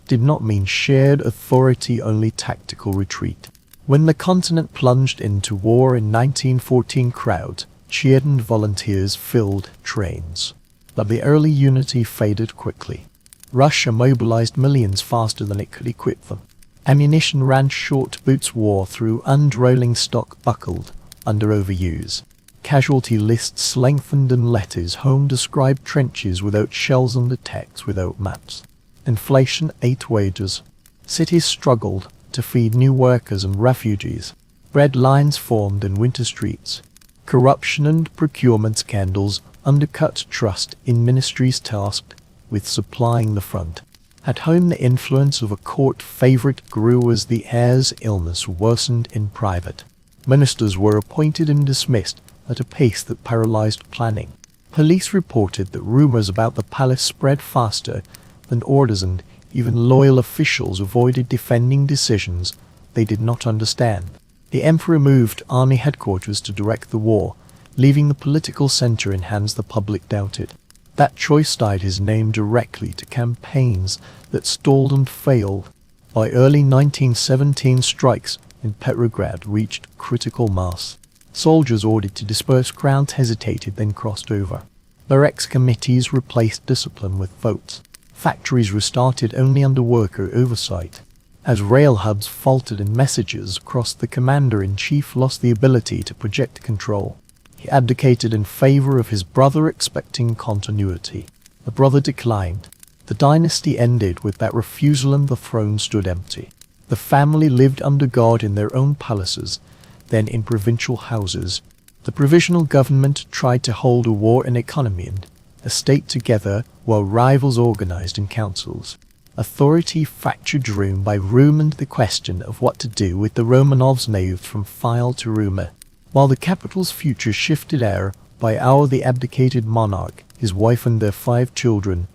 did not mean shared authority, only tactical retreat. When the continent plunged into war in 1914, crowds cheered and volunteers filled trains. But the early unity faded quickly. Russia mobilized millions faster than it could equip them. Ammunition ran short, boots wore through, and rolling stock buckled under overuse. casualty lists lengthened and letters home described trenches without shells and attacks without maps. Inflation ate wages. Cities struggled to feed new workers and refugees. Red lines formed in winter streets. Corruption and procurement scandals undercut trust in ministries tasked with supplying the front. At home, the influence of a court favorite grew as the heir's illness worsened in private. Ministers were appointed and dismissed at a pace that paralyzed planning. Police reported that rumors about the palace spread faster than orders, and even loyal officials avoided defending decisions they did not understand. The emperor moved army headquarters to direct the war, leaving the political center in hands the public doubted. That choice tied his name directly to campaigns that stalled and failed. By early 1917, strikes in Petrograd reached critical mass. Soldiers ordered to disperse crowds hesitated, then crossed over. Barracks committees replaced discipline with votes. Factories restarted only under worker oversight. As rail hubs faltered and messages across, the commander-in-chief lost the ability to project control. He abdicated in favor of his brother, expecting continuity. The brother declined. The dynasty ended with that refusal, and the throne stood empty. The family lived under guard in their own palaces, then in provincial houses. The provisional government tried to hold a war and economy and a state together, while rivals organized in councils. Authority fractured room by room, and the question of what to do with the Romanovs moved from file to rumor. While the capital's future shifted hour by hour, the abdicated monarch, his wife and their 5 children,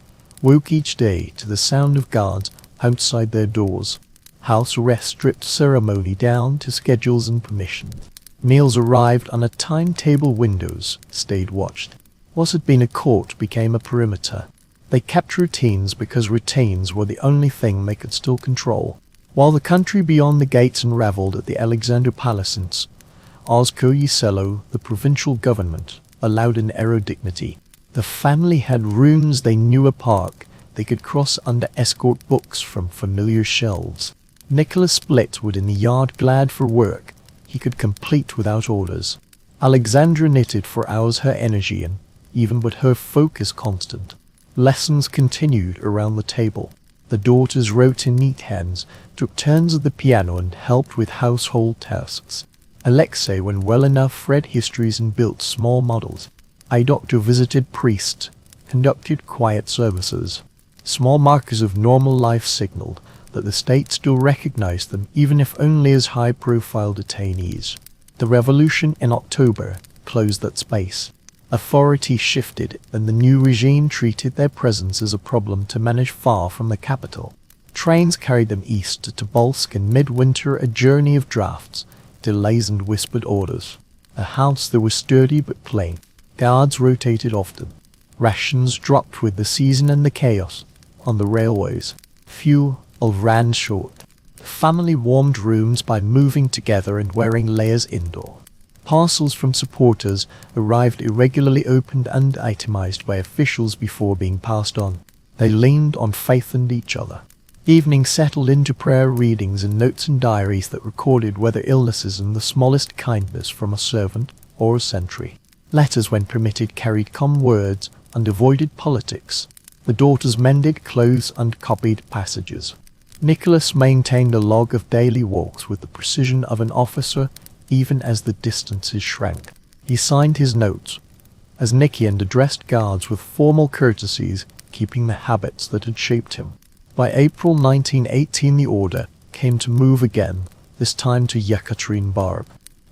woke each day to the sound of guards outside their doors. House arrest stripped ceremony down to schedules and permissions. Meals arrived on a timetable, windows stayed watched. What had been a court became a perimeter. They kept routines because routines were the only thing they could still control. While the country beyond the gates unraveled at the Alexander Palace in Osco, the provincial government allowed an air of dignity. The family had rooms they knew, a park they could cross under escort, books from familiar shelves. Nicholas split wood in the yard, glad for work he could complete without orders. Alexandra knitted for hours, her energy and even but her focus constant. Lessons continued around the table. The daughters wrote in neat hands, took turns at the piano, and helped with household tasks. Alexei, when well enough, read histories and built small models. A doctor visited priests, conducted quiet services. Small markers of normal life signaled that the state still recognized them, even if only as high-profile detainees. The revolution in October closed that space. Authority shifted, and the new regime treated their presence as a problem to manage far from the capital. Trains carried them east to Tobolsk, and midwinter a journey of drafts, delays and whispered orders. A house that was sturdy but plain. Guards rotated often. Rations dropped with the season and the chaos. On the railways, fuel ran short. The family warmed rooms by moving together and wearing layers indoor. Parcels from supporters arrived irregularly, opened and itemized by officials before being passed on. They leaned on faith and each other. Evening settled into prayer readings and notes and diaries that recorded weather, illnesses, and the smallest kindness from a servant or a sentry. Letters, when permitted, carried calm words and avoided politics. The daughters mended clothes and copied passages. Nicholas maintained a log of daily walks with the precision of an officer, even as the distances shrank. He signed his notes as Nicky and addressed guards with formal courtesies, keeping the habits that had shaped him. By April 1918, the order came to move again, this time to Yekaterinburg.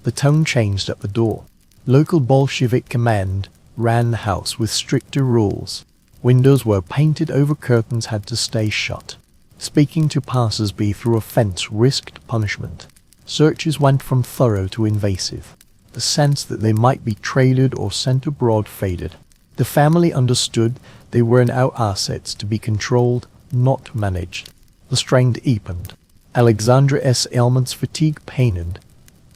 The tone changed at the door. Local Bolshevik command ran the house with stricter rules. Windows were painted over, curtains had to stay shut. Speaking to passers-by through a fence risked punishment. Searches went from thorough to invasive. The sense that they might be traded or sent abroad faded. The family understood they were now assets to be controlled, not managed. The strain deepened. Alexandra's ailments, fatigue, pain, and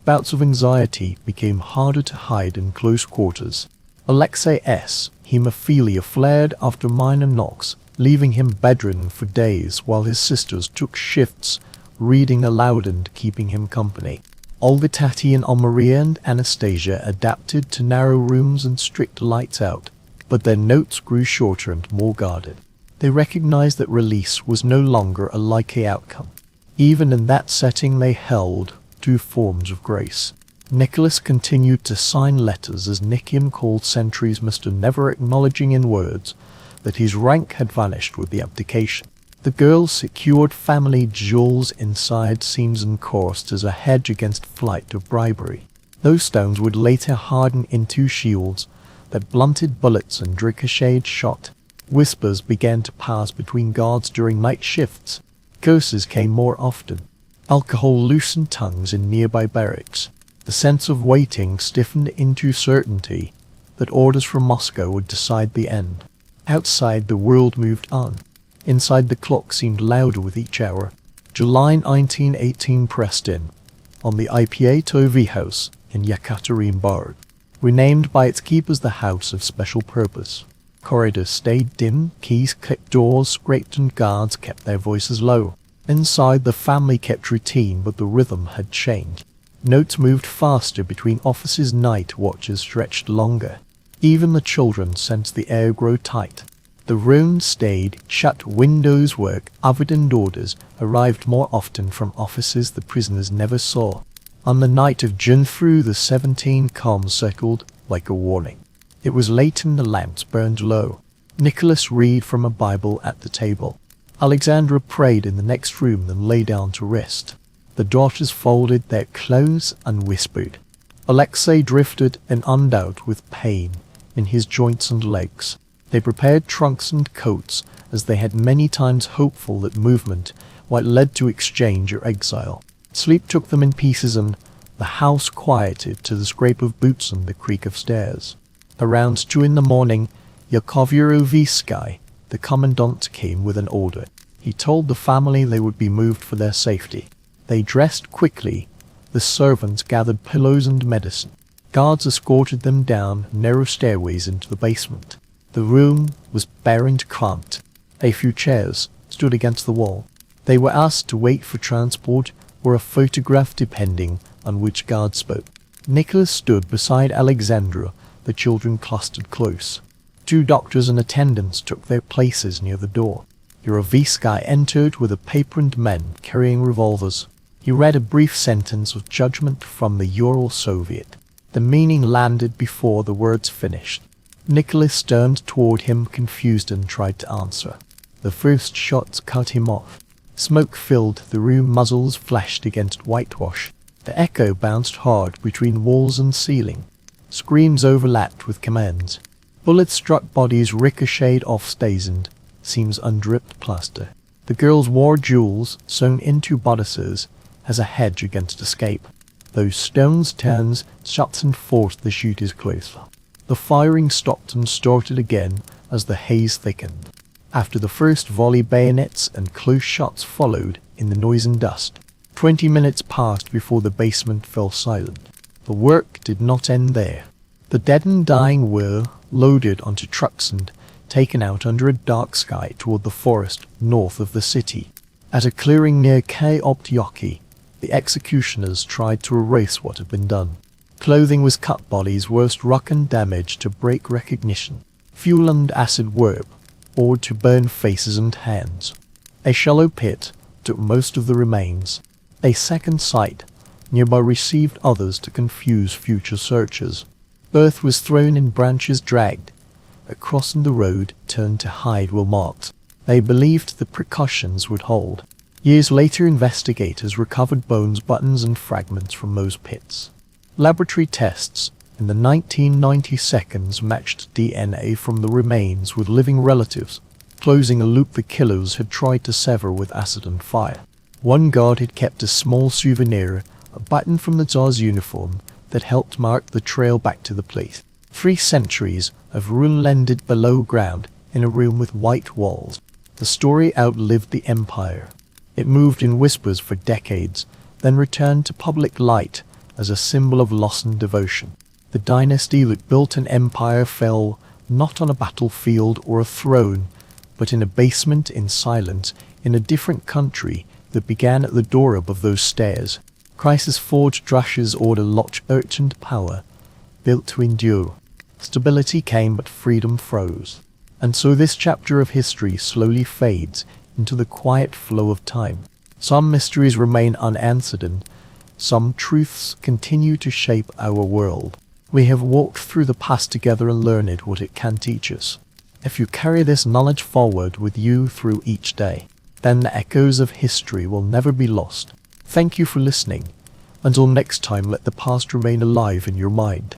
bouts of anxiety became harder to hide in close quarters. Alexei's hemophilia flared after minor knocks, leaving him bedridden for days while his sisters took shifts, reading aloud and keeping him company. Olga, Tati, and Maria and Anastasia adapted to narrow rooms and strict lights out, but their notes grew shorter and more guarded. They recognized that release was no longer a likely outcome. Even in that setting they held two forms of grace. Nicholas continued to sign letters as Nikium called sentries Mr. Never, acknowledging in words that his rank had vanished with the abdication. The girls secured family jewels inside seams and coursed as a hedge against flight of bribery. Those stones would later harden into shields that blunted bullets and ricocheted shot. Whispers began to pass between guards during night shifts. Curses came more often. Alcohol loosened tongues in nearby barracks. The sense of waiting stiffened into certainty that orders from Moscow would decide the end. Outside, the world moved on. Inside, the clock seemed louder with each hour. July 1918 pressed in on the IPA house in Yekaterinburg, renamed by its keepers the House of Special Purpose. Corridors stayed dim, keys clicked, doors scraped, and guards kept their voices low. Inside, the family kept routine, but the rhythm had changed. Notes moved faster between offices, night watches stretched longer. Even the children sensed the air grow tight. The rooms stayed shut, windows work, othered, and orders arrived more often from offices the prisoners never saw. On the night of June through the 17th, calm circled like a warning. It was late and the lamps burned low. Nicholas read from a Bible at the table. Alexandra prayed in the next room, then lay down to rest. The daughters folded their clothes and whispered. Alexei drifted and undoubt with pain in his joints and legs. They prepared trunks and coats, as they had many times hopeful that movement might lead to exchange or exile. Sleep took them in pieces, and the house quieted to the scrape of boots and the creak of stairs. Around 2 in the morning, Yekaterinburg, the commandant, came with an order. He told the family they would be moved for their safety. They dressed quickly. The servants gathered pillows and medicine. Guards escorted them down narrow stairways into the basement. The room was bare and cramped. A few chairs stood against the wall. They were asked to wait for transport or a photograph, depending on which guard spoke. Nicholas stood beside Alexandra. The children clustered close. 2 doctors and attendants took their places near the door. Yurovsky entered with a paper and men carrying revolvers. He read a brief sentence of judgment from the Ural Soviet. The meaning landed before the words finished. Nicholas turned toward him, confused, and tried to answer. The first shots cut him off. Smoke filled the room, muzzles flashed against whitewash. The echo bounced hard between walls and ceiling. Screams overlapped with commands. Bullets struck bodies, ricocheted off stays and seams undripped plaster. The girls wore jewels sewn into bodices as a hedge against escape. Those stones turned, shots, and forced the shooters closer. The firing stopped and started again as the haze thickened. After the first volley, bayonets and close shots followed in the noise and dust. 20 minutes passed before the basement fell silent. The work did not end there. The dead and dying were loaded onto trucks and taken out under a dark sky toward the forest north of the city. At a clearing near Kaptivity, the executioners tried to erase what had been done. Clothing was cut, bodies were struck and damaged to break recognition. Fuel and acid were poured to burn faces and hands. A shallow pit took most of the remains. A second site nearby received others to confuse future searchers. Earth was thrown and branches dragged across, and the road turned to hide were marked. They believed the precautions would hold. Years later, investigators recovered bones, buttons, and fragments from those pits. Laboratory tests in the 1990s matched DNA from the remains with living relatives, closing a loop the killers had tried to sever with acid and fire. One guard had kept a small souvenir, a button from the Tsar's uniform, that helped mark the trail back to the place. 3 centuries of rule landed below ground in a room with white walls. The story outlived the empire. It moved in whispers for decades, then returned to public light as a symbol of loss and devotion. The dynasty that built an empire fell not on a battlefield or a throne, but in a basement in silence in a different country that began at the door above those stairs. Crisis forged Drash's order locked urgent power, built to endure. Stability came but freedom froze. And so this chapter of history slowly fades into the quiet flow of time. Some mysteries remain unanswered and some truths continue to shape our world. We have walked through the past together and learned what it can teach us. If you carry this knowledge forward with you through each day, then the echoes of history will never be lost. Thank you for listening. Until next time, let the past remain alive in your mind.